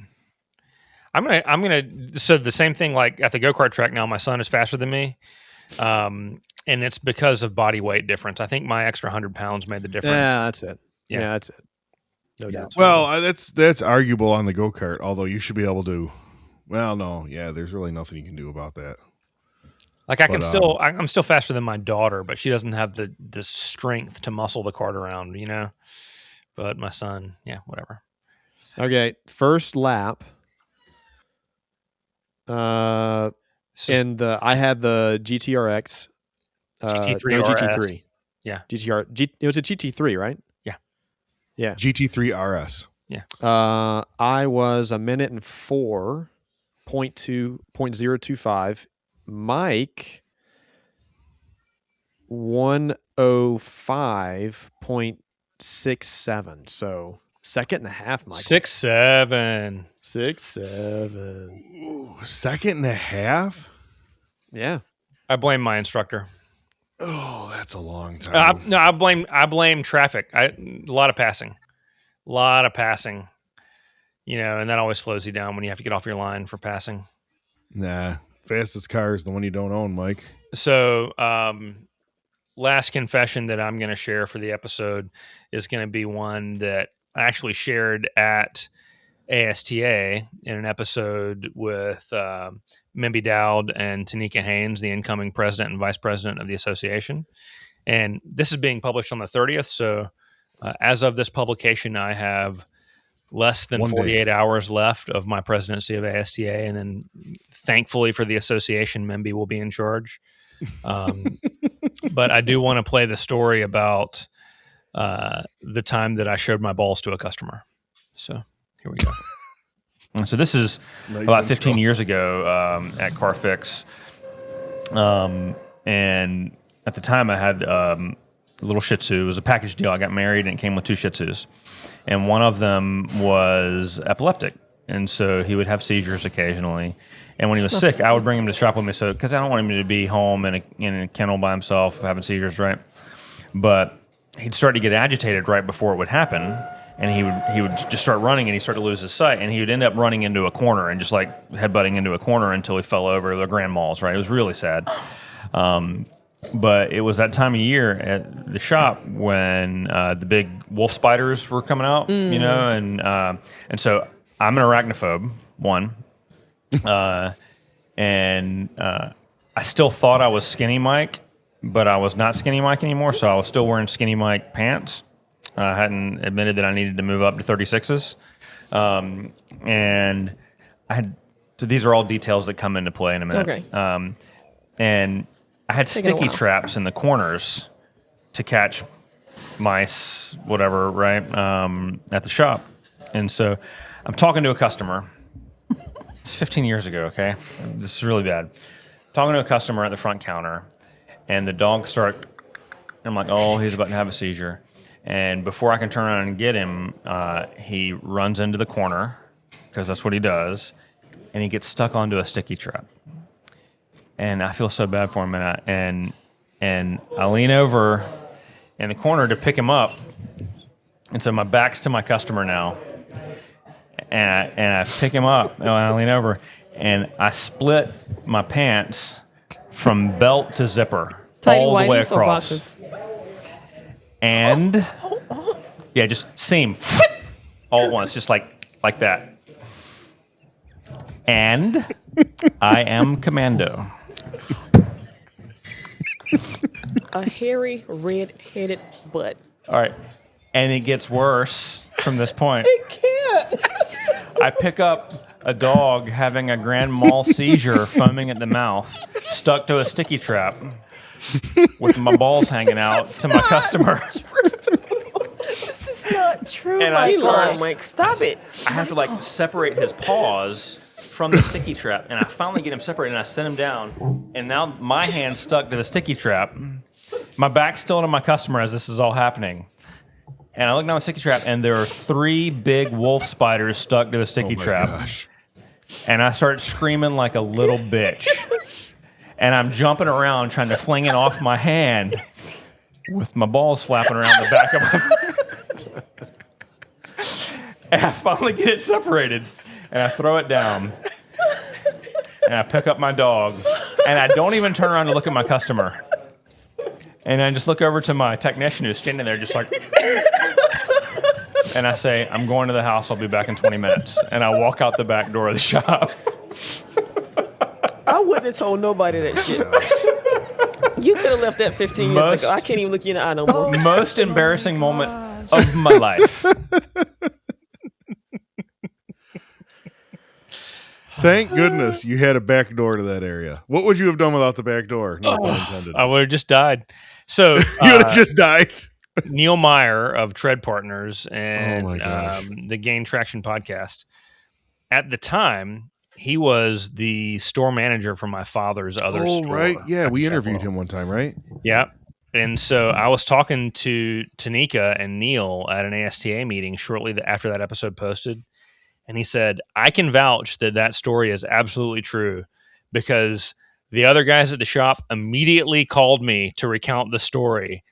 I'm gonna. So the same thing like at the go-kart track now. My son is faster than me. And it's because of body weight difference. I think my extra 100 pounds made the difference. Yeah, that's it. Yeah, that's it. No doubt. Well, that's arguable on the go-kart, although you should be able to. Well, no, there's really nothing you can do about that. Like I'm still faster than my daughter, but she doesn't have the strength to muscle the cart around, But my son, whatever. Okay, first lap. I had the GTRX. GT3 no, RS. GT3. Yeah. It was a GT3, right? Yeah. Yeah. GT3 RS. Yeah. I was 1:04.025. Mike 1:05.67. So second and a half, Michael. 6'7". 6'7". Ooh, second and a half? Yeah. I blame my instructor. Oh, that's a long time. I blame traffic. A lot of passing. And that always slows you down when you have to get off your line for passing. Nah, fastest car is the one you don't own, Mike. So, last confession that I'm going to share for the episode is going to be one that I actually shared at ASTA in an episode with Mimby Dowd and Tanika Haynes, the incoming president and vice president of the association. And this is being published on the 30th. So as of this publication, I have less than 48 hours left of my presidency of ASTA. And then thankfully for the association, Mimby will be in charge. But I do want to play the story about the time that I showed my balls to a customer. So here we go. So this is about 15 years ago at CarFix. And at the time I had a little Shih Tzu. It was a package deal. I got married and it came with 2 Shih Tzus. And one of them was epileptic. And so he would have seizures occasionally. And when he was sick, I would bring him to the shop with me because I don't want him to be home in a kennel by himself having seizures, right? But he'd start to get agitated right before it would happen. And he would just start running, and he started to lose his sight, and he would end up running into a corner and just like headbutting into a corner until he fell over the grand malls, right? It was really sad. But it was that time of year at the shop when the big wolf spiders were coming out, and so I'm an arachnophobe, one, and I still thought I was Skinny Mike, but I was not Skinny Mike anymore, so I was still wearing Skinny Mike pants. I hadn't admitted that I needed to move up to 36s. And so these are all details that come into play in a minute. Okay. And I had sticky traps in the corners to catch mice, whatever, right, at the shop. And so I'm talking to a customer. It's 15 years ago, okay? This is really bad. Talking to a customer at the front counter, and the dogs start, I'm like, oh, he's about to have a seizure. And before I can turn around and get him, he runs into the corner, because that's what he does, and he gets stuck onto a sticky trap. And I feel so bad for him, and I lean over in the corner to pick him up, and so my back's to my customer now, and I pick him up, and I lean over, and I split my pants from belt to zipper all the way across. And just seam all at once, just like that. And I am commando. A hairy, red-headed butt. All right. And it gets worse from this point. It can't. I pick up a dog having a grand mal seizure, foaming at the mouth, stuck to a sticky trap with my balls hanging out to my customer. This is not true. And Mike. Stop it. I have to separate his paws from the sticky trap, and I finally get him separated, and I set him down, and now my hand's stuck to the sticky trap. My back's still to my customer as this is all happening. And I look down the sticky trap, and there are 3 big wolf spiders stuck to the sticky trap. Gosh. And I start screaming like a little bitch. And I'm jumping around trying to fling it off my hand with my balls flapping around the back of my And I finally get it separated, and I throw it down. And I pick up my dog, and I don't even turn around to look at my customer. And I just look over to my technician who's standing there just like... And I say, I'm going to the house. I'll be back in 20 minutes. And I walk out the back door of the shop. I wouldn't have told nobody that shit. You could have left that 15 years ago. I can't even look you in the eye no more. Most embarrassing moment of my life. Thank goodness you had a back door to that area. What would you have done without the back door? No pun intended. I would have just died. So You would have just died. Neil Meyer of Tread Partners and my gosh. the Gain Traction podcast. At the time, he was the store manager for my father's other store. Right. Yeah, we interviewed him one time, right? Yeah. And so I was talking to Tanika and Neil at an ASTA meeting shortly after that episode posted. And he said, I can vouch that story is absolutely true because the other guys at the shop immediately called me to recount the story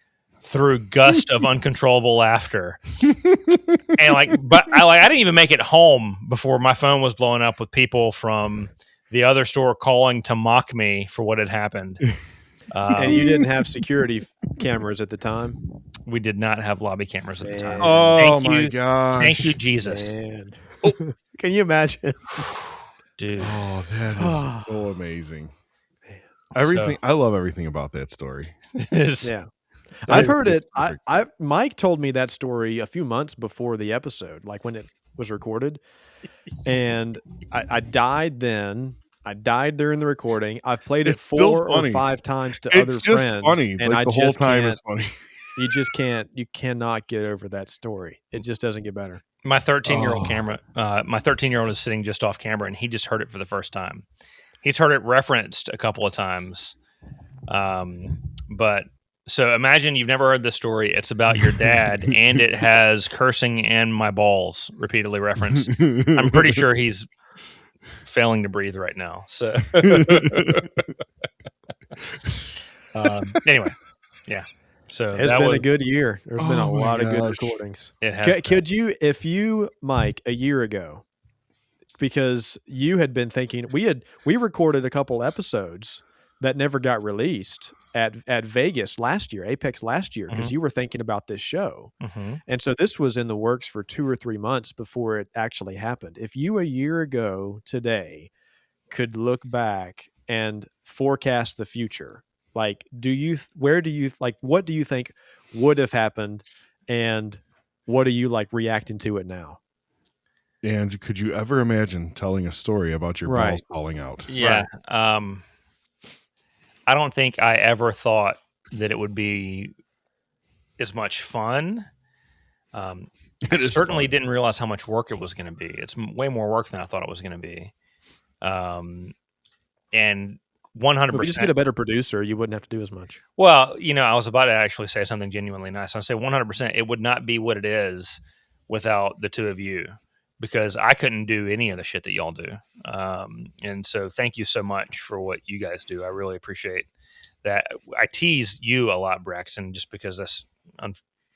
through gust of uncontrollable laughter. And I didn't even make it home before my phone was blowing up with people from the other store calling to mock me for what had happened. And you didn't have security cameras at the time? We did not have lobby cameras at the time. Oh, my gosh. Thank you, Jesus. Man. Can you imagine? Dude. Oh, that is so amazing. Everything. I love everything about that story. Yeah. I've heard it. Mike told me that story a few months before the episode, like when it was recorded. And I died then. I died during the recording. I've played it 4 or 5 times to other friends. It's just funny. And like the whole time is funny. You just can't. You cannot get over that story. It just doesn't get better. My 13-year-old my 13-year-old is sitting just off camera, and he just heard it for the first time. He's heard it referenced a couple of times. But so imagine you've never heard this story. It's about your dad, and it has cursing and my balls repeatedly referenced. I'm pretty sure he's failing to breathe right now. So anyway, yeah. So it's been a good year. There's been a lot of good recordings. It has. Could you, if you, Mike, a year ago, because you had been thinking, we recorded a couple episodes that never got released at Vegas last year, Apex last year, because you were thinking about this show. And so this was in the works for 2 or 3 months before it actually happened. If you a year ago today could look back and forecast the future, like, what do you think would have happened, and what are you like reacting to it now? And could you ever imagine telling a story about your balls falling out? Yeah. Right. I don't think I ever thought that it would be as much fun. I certainly didn't realize how much work it was going to be. It's way more work than I thought it was going to be. And 100%. If you just get a better producer, you wouldn't have to do as much. Well, I was about to actually say something genuinely nice. I'll say 100%. It would not be what it is without the two of you, because I couldn't do any of the shit that y'all do. And so thank you so much for what you guys do. I really appreciate that. I tease you a lot, Braxton, just because that's,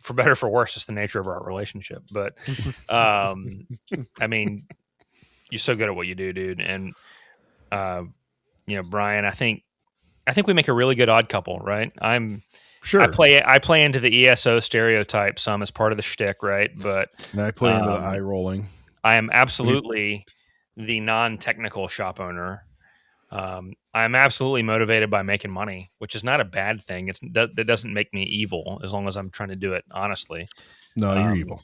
for better or for worse, it's the nature of our relationship. But, I mean, you're so good at what you do, dude. And, Brian, I think we make a really good odd couple, right? Sure. I play into the ESO stereotype some as part of the shtick, right? But and I play into the eye rolling. I am absolutely the non-technical shop owner. I'm absolutely motivated by making money, which is not a bad thing. It doesn't make me evil as long as I'm trying to do it honestly. No, you're evil.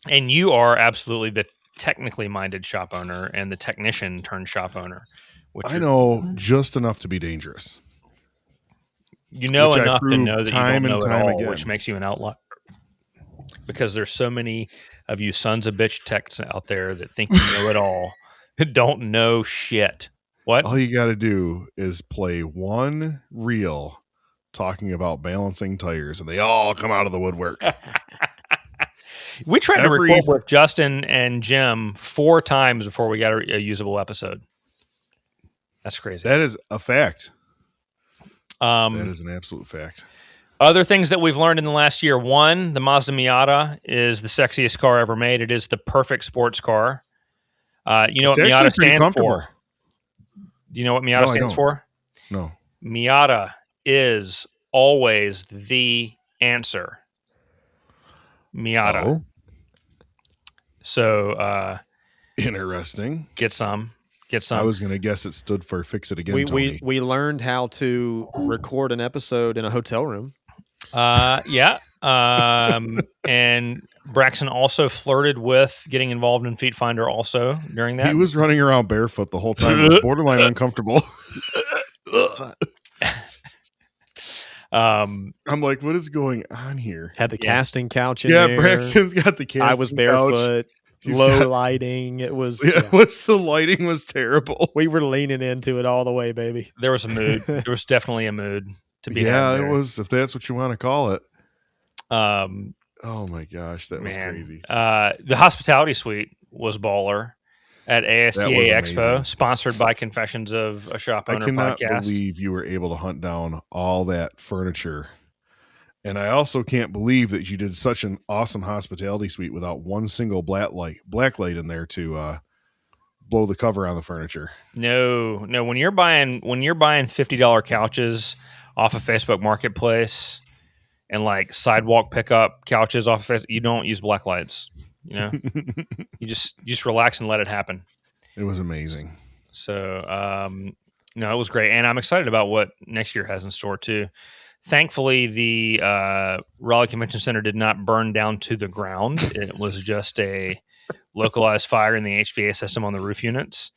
And you are absolutely the technically minded shop owner and the technician turned shop owner. I know just enough to be dangerous. You know enough to know that you don't know it all, again. Which makes you an outlier. Because there's so many of you sons of bitch techs out there that think you know it all, that don't know shit. What? All you got to do is play one reel talking about balancing tires, and they all come out of the woodwork. We tried to record with Justin and Jim 4 times before we got a usable episode. That's crazy. That is a fact. That is an absolute fact. Other things that we've learned in the last year. 1, the Mazda Miata is the sexiest car ever made. It is the perfect sports car. You know what Miata stands for? Do you know what Miata stands for? No. Miata is always the answer. Miata. Oh. So interesting. Get some. I was going to guess it stood for fix it again. We learned how to record an episode in a hotel room. Yeah. And Braxton also flirted with getting involved in Feet Finder also during that. He was running around barefoot the whole time. It was borderline uncomfortable. I'm like, what is going on here? Had the casting couch in there. Yeah, Braxton's got the casting couch. I was barefoot. Lighting. It was. The lighting was terrible. We were leaning into it all the way, baby. There was a mood. There was definitely a mood to be. Yeah, it was. If that's what you want to call it. Oh my gosh, that was crazy. The hospitality suite was baller at ASTA Expo, sponsored by Confessions of a Shop Owner podcast. I cannot believe you were able to hunt down all that furniture. And I also can't believe that you did such an awesome hospitality suite without one single black light in there to blow the cover on the furniture. No. When you're buying $50 couches off of Facebook Marketplace and like sidewalk pickup couches off of Facebook, you don't use black lights. You know, you just relax and let it happen. It was amazing. So, no, it was great, and I'm excited about what next year has in store too. Thankfully, the Raleigh Convention Center did not burn down to the ground. It was just a localized fire in the HVAC system on the roof units.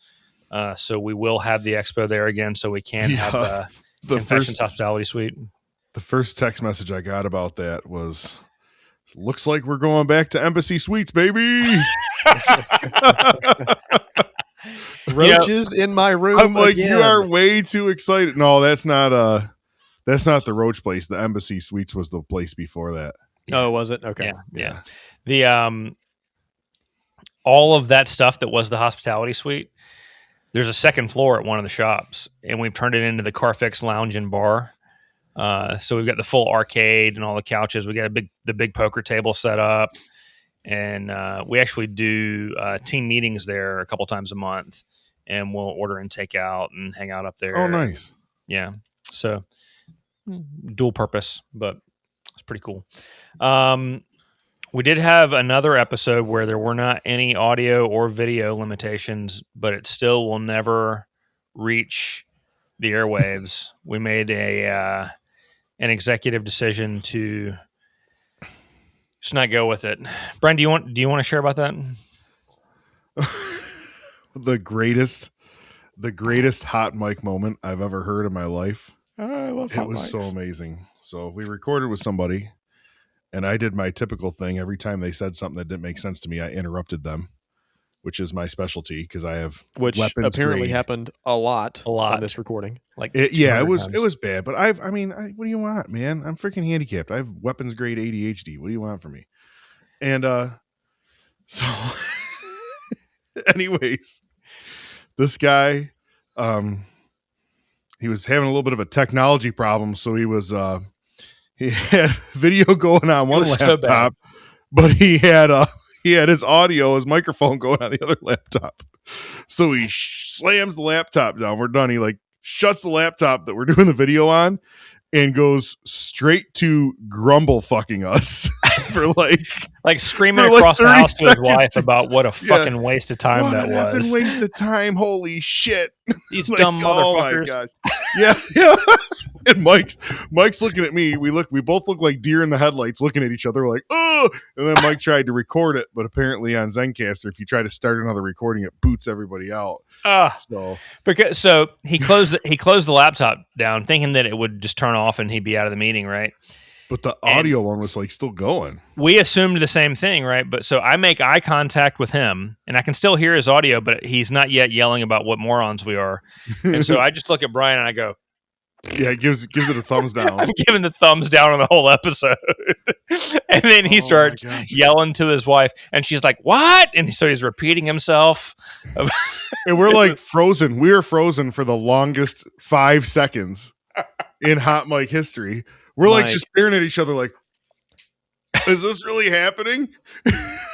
So we will have the expo there again, so we can have the Confessions Hospitality Suite. The first text message I got about that was, looks like we're going back to Embassy Suites, baby. Roaches in my room. I'm like, again. You are way too excited. No, that's not the Roach place. The Embassy Suites was the place before that. Oh, was it? Okay. Yeah. The all of that stuff that was the hospitality suite, there's a second floor at one of the shops, and we've turned it into the Carfix Lounge and Bar. So we've got the full arcade and all the couches. We got the big poker table set up, and we actually do team meetings there a couple times a month, and we'll order and take out and hang out up there. Oh, nice. Yeah. So dual purpose, but it's pretty cool. We did have another episode where there were not any audio or video limitations, but it still will never reach the airwaves. We made an executive decision to just not go with it. Brian, do you want to share about that? The greatest hot mic moment I've ever heard in my life. I love hot It was mics. so amazing. So we recorded with somebody, and I did my typical thing. Every time they said something that didn't make sense to me, I interrupted them, which is my specialty because I have weapons apparently grade. happened a lot on this recording. Like it was bad, but what do you want, man? I'm freaking handicapped. I have weapons grade ADHD. What do you want from me? And so anyways, this guy he was having a little bit of a technology problem, so he had video going on one laptop, but he had his audio, his microphone going on the other laptop. So he slams the laptop down. We're done. He shuts the laptop that we're doing the video on and goes straight to grumble fucking us for like screaming across the house to his wife about what a fucking waste of time what that was. What a waste of time. Holy shit. These dumb motherfuckers. Oh my gosh. Yeah. And Mike's looking at me. We both look like deer in the headlights looking at each other. We're like, oh, and then Mike tried to record it, but apparently on Zencaster, if you try to start another recording, it boots everybody out. So he closed the laptop down thinking that it would just turn off and he'd be out of the meeting, right? But the audio one was still going. We assumed the same thing, right? But so I make eye contact with him and I can still hear his audio, but he's not yet yelling about what morons we are. And so I just look at Brian and I go, yeah, gives it a thumbs down. I'm giving the thumbs down on the whole episode. And then he starts yelling to his wife and she's like, what? And so he's repeating himself. And we're frozen. We were frozen for the longest 5 seconds in hot mic history. We're just staring at each other like, is this really happening?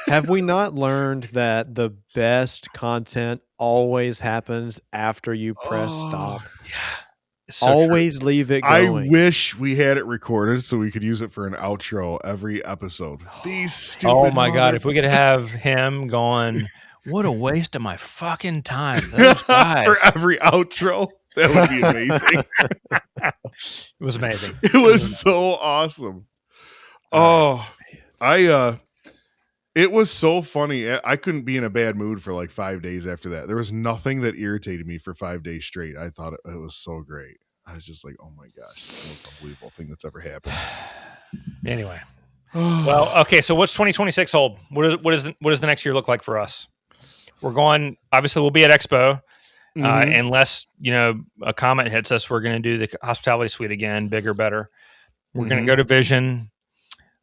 Have we not learned that the best content always happens after you press stop? Yeah. So always true. Leave it going. I wish we had it recorded so we could use it for an outro every episode. These stupid Oh my God. If we could have him going, what a waste of my fucking time. Those guys. For every outro. That would be amazing. It was amazing. It was so awesome. Oh, It was so funny. I couldn't be in a bad mood for like 5 days after that. There was nothing that irritated me for 5 days straight. I thought it was so great. I was just like, oh my gosh, it's the most unbelievable thing that's ever happened. Anyway. Well, okay, so what's 2026 hold? What does the next year look like for us? We're going, obviously we'll be at Expo. Unless, a comment hits us, we're going to do the hospitality suite again, bigger, better. We're going to go to Vision.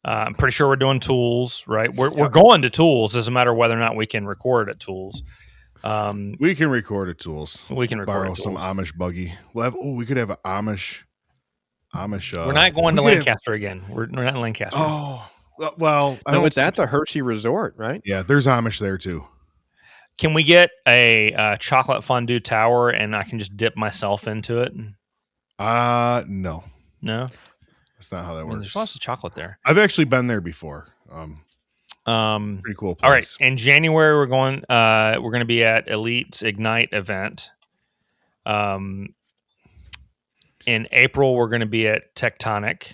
I'm pretty sure we're doing Tools, right? We're going to Tools. Doesn't matter whether or not we can record at Tools. We can record at Tools. We can record borrow at some Tools. Amish buggy. We could have an Amish. We're not going to Lancaster again. We're not in Lancaster. Oh, well, it's at the Hershey Resort, right? Yeah, there's Amish there too. Can we get a chocolate fondue tower and I can just dip myself into it? No. No? That's not how that works. There's lots of chocolate there. I've actually been there before. Pretty cool place. All right. In January, we're going to be at Elite's Ignite event. In April, we're going to be at Tectonic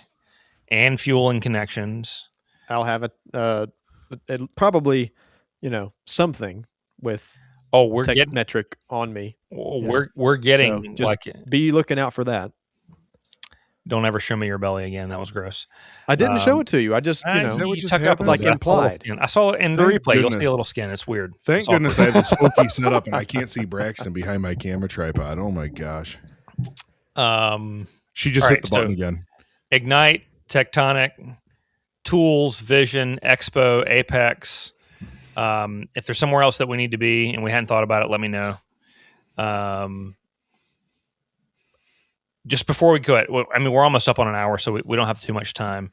and Fuel and Connections. I'll have probably, something with we're getting metric on me. We're getting so just be looking out for that. Don't ever show me your belly again. That was gross. I didn't show it to you. I just, you tucked up like implied. I saw it in the replay. You'll see a little skin. It's weird. Thank goodness I have the spooky set up and I can't see Braxton behind my camera tripod. Oh my gosh. She just hit the button again. Ignite, Tectonic, Tools, Vision, Expo, Apex. If there's somewhere else that we need to be and we hadn't thought about it, let me know. Just before we quit, we're almost up on an hour, so we don't have too much time.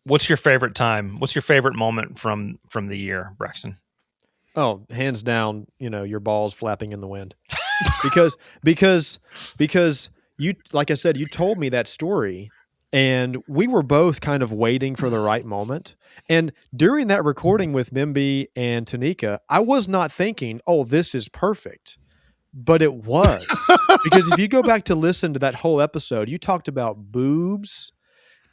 What's your favorite time? What's your favorite moment from the year, Braxton? Oh, hands down, your balls flapping in the wind. because you, like I said, you told me that story and we were both kind of waiting for the right moment. And during that recording with Mimby and Tanika, I was not thinking, oh, this is perfect. But it was. Because if you go back to listen to that whole episode, you talked about boobs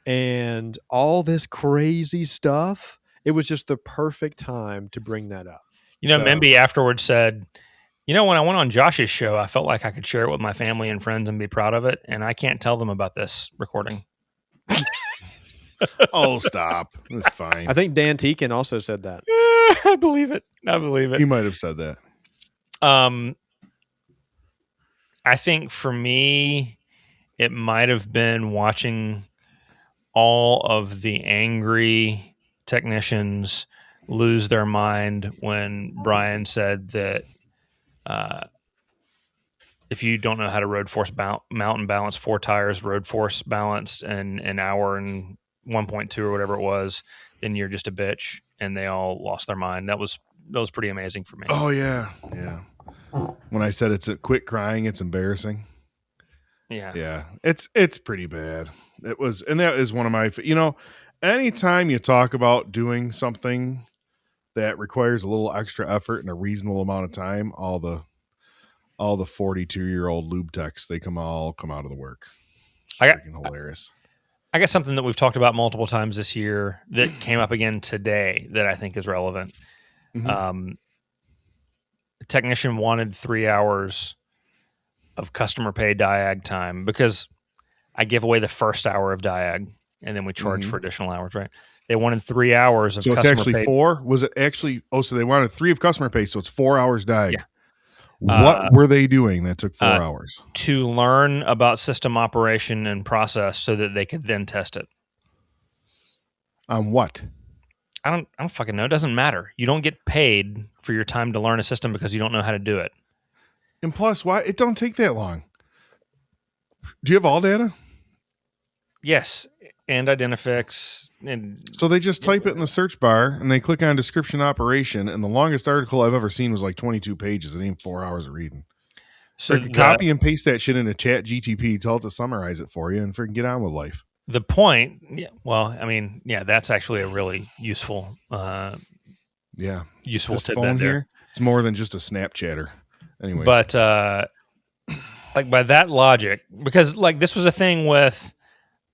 and all this crazy stuff. It was just the perfect time to bring that up. Mimby afterwards said, when I went on Josh's show, I felt like I could share it with my family and friends and be proud of it. And I can't tell them about this recording. Oh, stop. It's fine. I think Dan Teakin also said that. I believe it. He might have said that. I think for me, it might have been watching all of the angry technicians lose their mind when Bryan said that if you don't know how to road force mountain balance 4 tires, road force balanced in an hour and 1.2 or whatever it was, then you're just a bitch. And they all lost their mind. That was pretty amazing for me. Oh yeah. Yeah. When I said quit crying, it's embarrassing. Yeah. Yeah. It's pretty bad. It was, and that is one of my, anytime you talk about doing something that requires a little extra effort and a reasonable amount of time, all the 42-year-old lube techs, they come out of the work. Freaking hilarious. I got something that we've talked about multiple times this year that came up again today that I think is relevant. Mm-hmm. The technician wanted 3 hours of customer pay diag time because I give away the first hour of diag and then we charge for additional hours, right? They wanted 3 hours of customer pay. So it's actually 4? Was it actually? Oh, so they wanted 3 of customer pay, so it's 4 hours diag. Yeah. What were they doing that took 4 hours? To learn about system operation and process so that they could then test it. On what? I don't fucking know. It doesn't matter. You don't get paid for your time to learn a system because you don't know how to do it. And plus, why it don't take that long? Do you have all data? Yes, and Identifix. And so they just type it in the search bar and they click on description operation. And the longest article I've ever seen was like 22 pages. It ain't 4 hours of reading. So copy and paste that shit into Chat GTP, tell it to summarize it for you, and freaking get on with life. The point, that's actually a really useful, useful this tidbit phone there. Here, it's more than just a Snapchatter. Anyways, but like by that logic, because like this was a thing with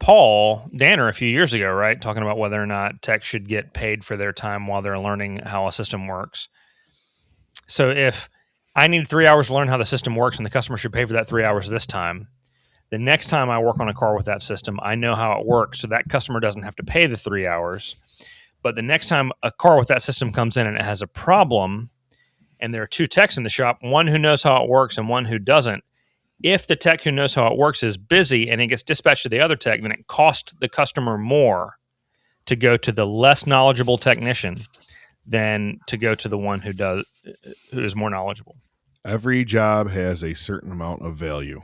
Paul Danner a few years ago, right? Talking about whether or not tech should get paid for their time while they're learning how a system works. So if I need 3 hours to learn how the system works and the customer should pay for that 3 hours this time, the next time I work on a car with that system, I know how it works. So that customer doesn't have to pay the 3 hours. But the next time a car with that system comes in and it has a problem, and there are two techs in the shop, one who knows how it works and one who doesn't, if the tech who knows how it works is busy and it gets dispatched to the other tech, then it costs the customer more to go to the less knowledgeable technician than to go to the one who is more knowledgeable. Every job has a certain amount of value.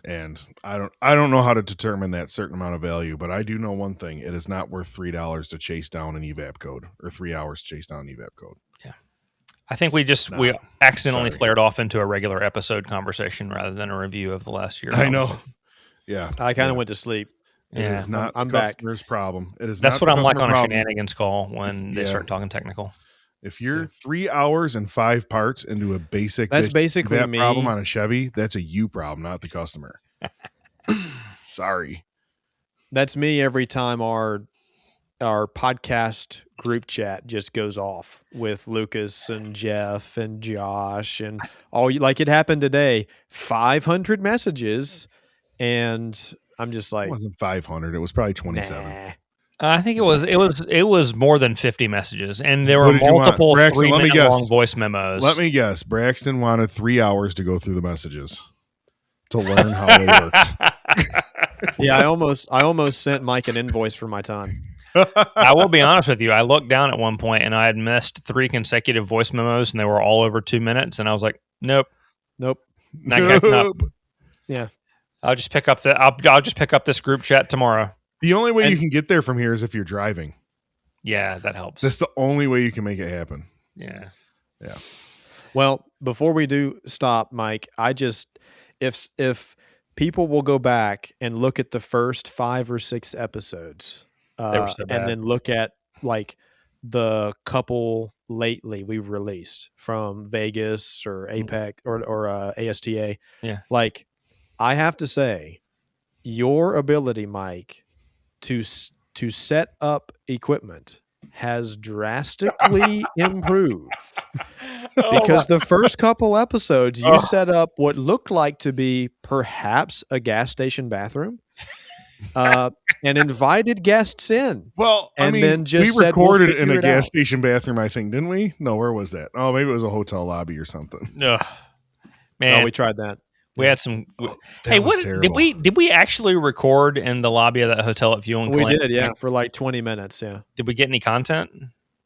And I don't know how to determine that certain amount of value, but I do know one thing. It is not worth $3 to chase down an evap code, or 3 hours to chase down an evap code. Yeah. I think we accidentally flared off into a regular episode conversation rather than a review of the last year. I know. Yeah. I kind of went to sleep. It is not I'm the back. customer's problem. It is That's not what the I'm like customer on a problem. shenanigans call when they start talking technical. If you're 3 hours and 5 parts into a basic That's basically that me. problem on a Chevy, that's a you problem, not the customer. Sorry. That's me every time our podcast group chat just goes off with Lucas and Jeff and Josh and all. Like it happened today, 500 messages, and I'm just like, It wasn't 500. It was probably 27. nah. I think it was more than 50 messages, and there were What did you want? multiple Braxton, let me 3-minute guess. long voice memos. Let me guess. Braxton wanted 3 hours to go through the messages to learn how they worked. Yeah, I almost sent Mike an invoice for my time. I will be honest with you. I looked down at one point and I had missed 3 consecutive voice memos, and they were all over 2 minutes. And I was like, nope, not catching up. Yeah, I'll just pick up I'll just pick up this group chat tomorrow. The only way you can get there from here is if you're driving. Yeah, that helps. That's the only way you can make it happen. Yeah. Well, before we do stop, Mike, I just if people will go back and look at the first 5 or 6 episodes, They were so bad. and then look at like the couple lately we've released from Vegas or APEC or ASTA. Yeah. Like I have to say, your ability, Mike, to set up equipment has drastically improved. Because the first couple episodes, you set up what looked like to be perhaps a gas station bathroom, and invited guests in. Well, and then just we said, recorded we'll in a figure it gas out. station bathroom, I think, didn't we? No, where was that? Oh, maybe it was a hotel lobby or something. Ugh. Man, No, we tried that. we had some. That Hey, was what terrible. did we actually record in the lobby of that hotel at Fuel and We Clan? did, yeah, for like 20 minutes. Yeah. Did we get any content?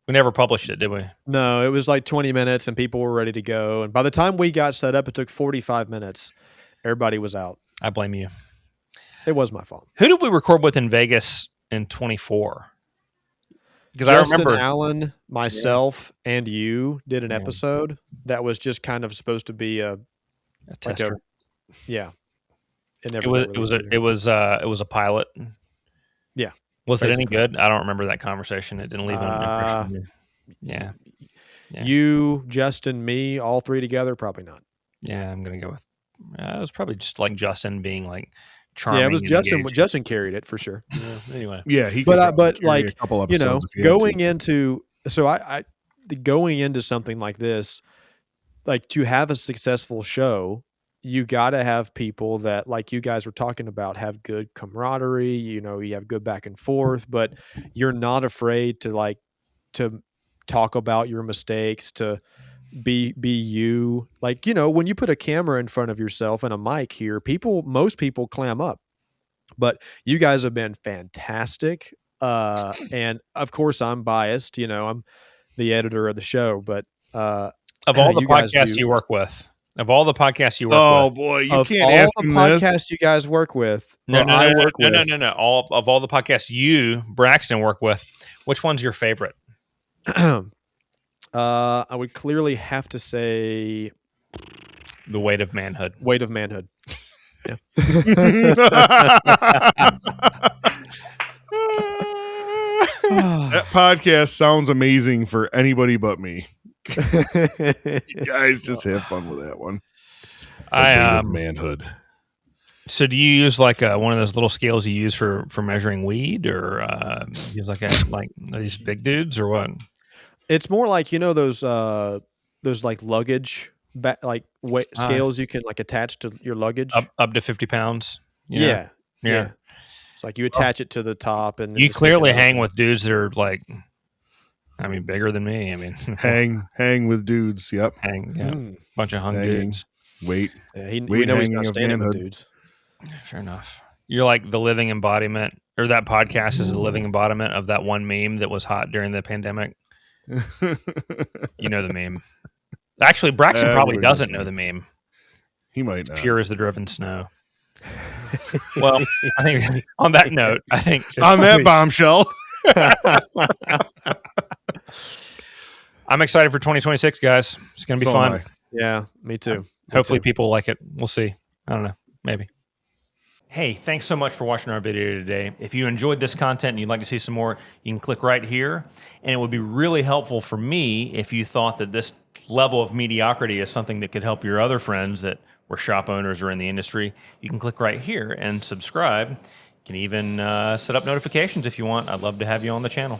We never published it, did we? No, it was like 20 minutes and people were ready to go. And by the time we got set up, it took 45 minutes. Everybody was out. I blame you. It was my fault. Who did we record with in Vegas in 24? Because I Justin remember Allen, myself, and you did an Yeah. episode that was just kind of supposed to be a tester. yeah. It never It was got released either. it was a pilot. Yeah, Was it any basically. good? I don't remember that conversation. It didn't leave an impression. on me. Yeah. Yeah. You, Justin, me, all 3 together, probably not. Yeah, I'm gonna go with. It was probably just like Justin being like charming. Yeah, it was and Justin. engaged. Justin carried it for sure. Yeah, anyway, Yeah, he could But probably carry like a couple you know, episodes if he had to. going into going into something like this, like to have a successful show, you got to have people that, like you guys were talking about, have good camaraderie. You know, you have good back and forth, but you're not afraid to talk about your mistakes, to be you. Like, you know, when you put a camera in front of yourself and a mic here, most people clam up, but you guys have been fantastic. And of course I'm biased, you know, I'm the editor of the show, but of all the you guys podcasts do- you work with, Oh with, boy, you of can't all ask the him this. podcasts you guys work with, no, or no, I no, work no, with, no, no, no. All the podcasts you, Braxton, work with, which one's your favorite? I would clearly have to say The Weight of Manhood. Weight of Manhood. Yeah. That podcast sounds amazing for anybody but me. You guys just have fun with that one. The weight of manhood. So do you use like one of those little scales you use for measuring weed, or use like these big dudes, or what? It's more like those like luggage scales you can like attach to your luggage. Up to 50 pounds. Yeah. Yeah. It's like you attach it to the top, and then You just take clearly it out. hang with dudes that are like, I mean, bigger than me. I mean, hang with dudes. Yep. Bunch of hung Hanging. dudes. Weight. Yeah, we weight know he's hanging not of standing with manhood. dudes. Fair enough. You're like the living embodiment, or that podcast is the living embodiment of that one meme that was hot during the pandemic. You know the meme. Actually, Braxton probably doesn't know the meme. He might It's not. pure as the driven snow. Well, I think on that note, on that bombshell, I'm excited for 2026, guys. It's going to be fun. Yeah, me too. Hopefully people like it. We'll see. I don't know. Maybe. Hey, thanks so much for watching our video today. If you enjoyed this content and you'd like to see some more, you can click right here. And it would be really helpful for me if you thought that this level of mediocrity is something that could help your other friends that were shop owners or in the industry. You can click right here and subscribe. You can even set up notifications if you want. I'd love to have you on the channel.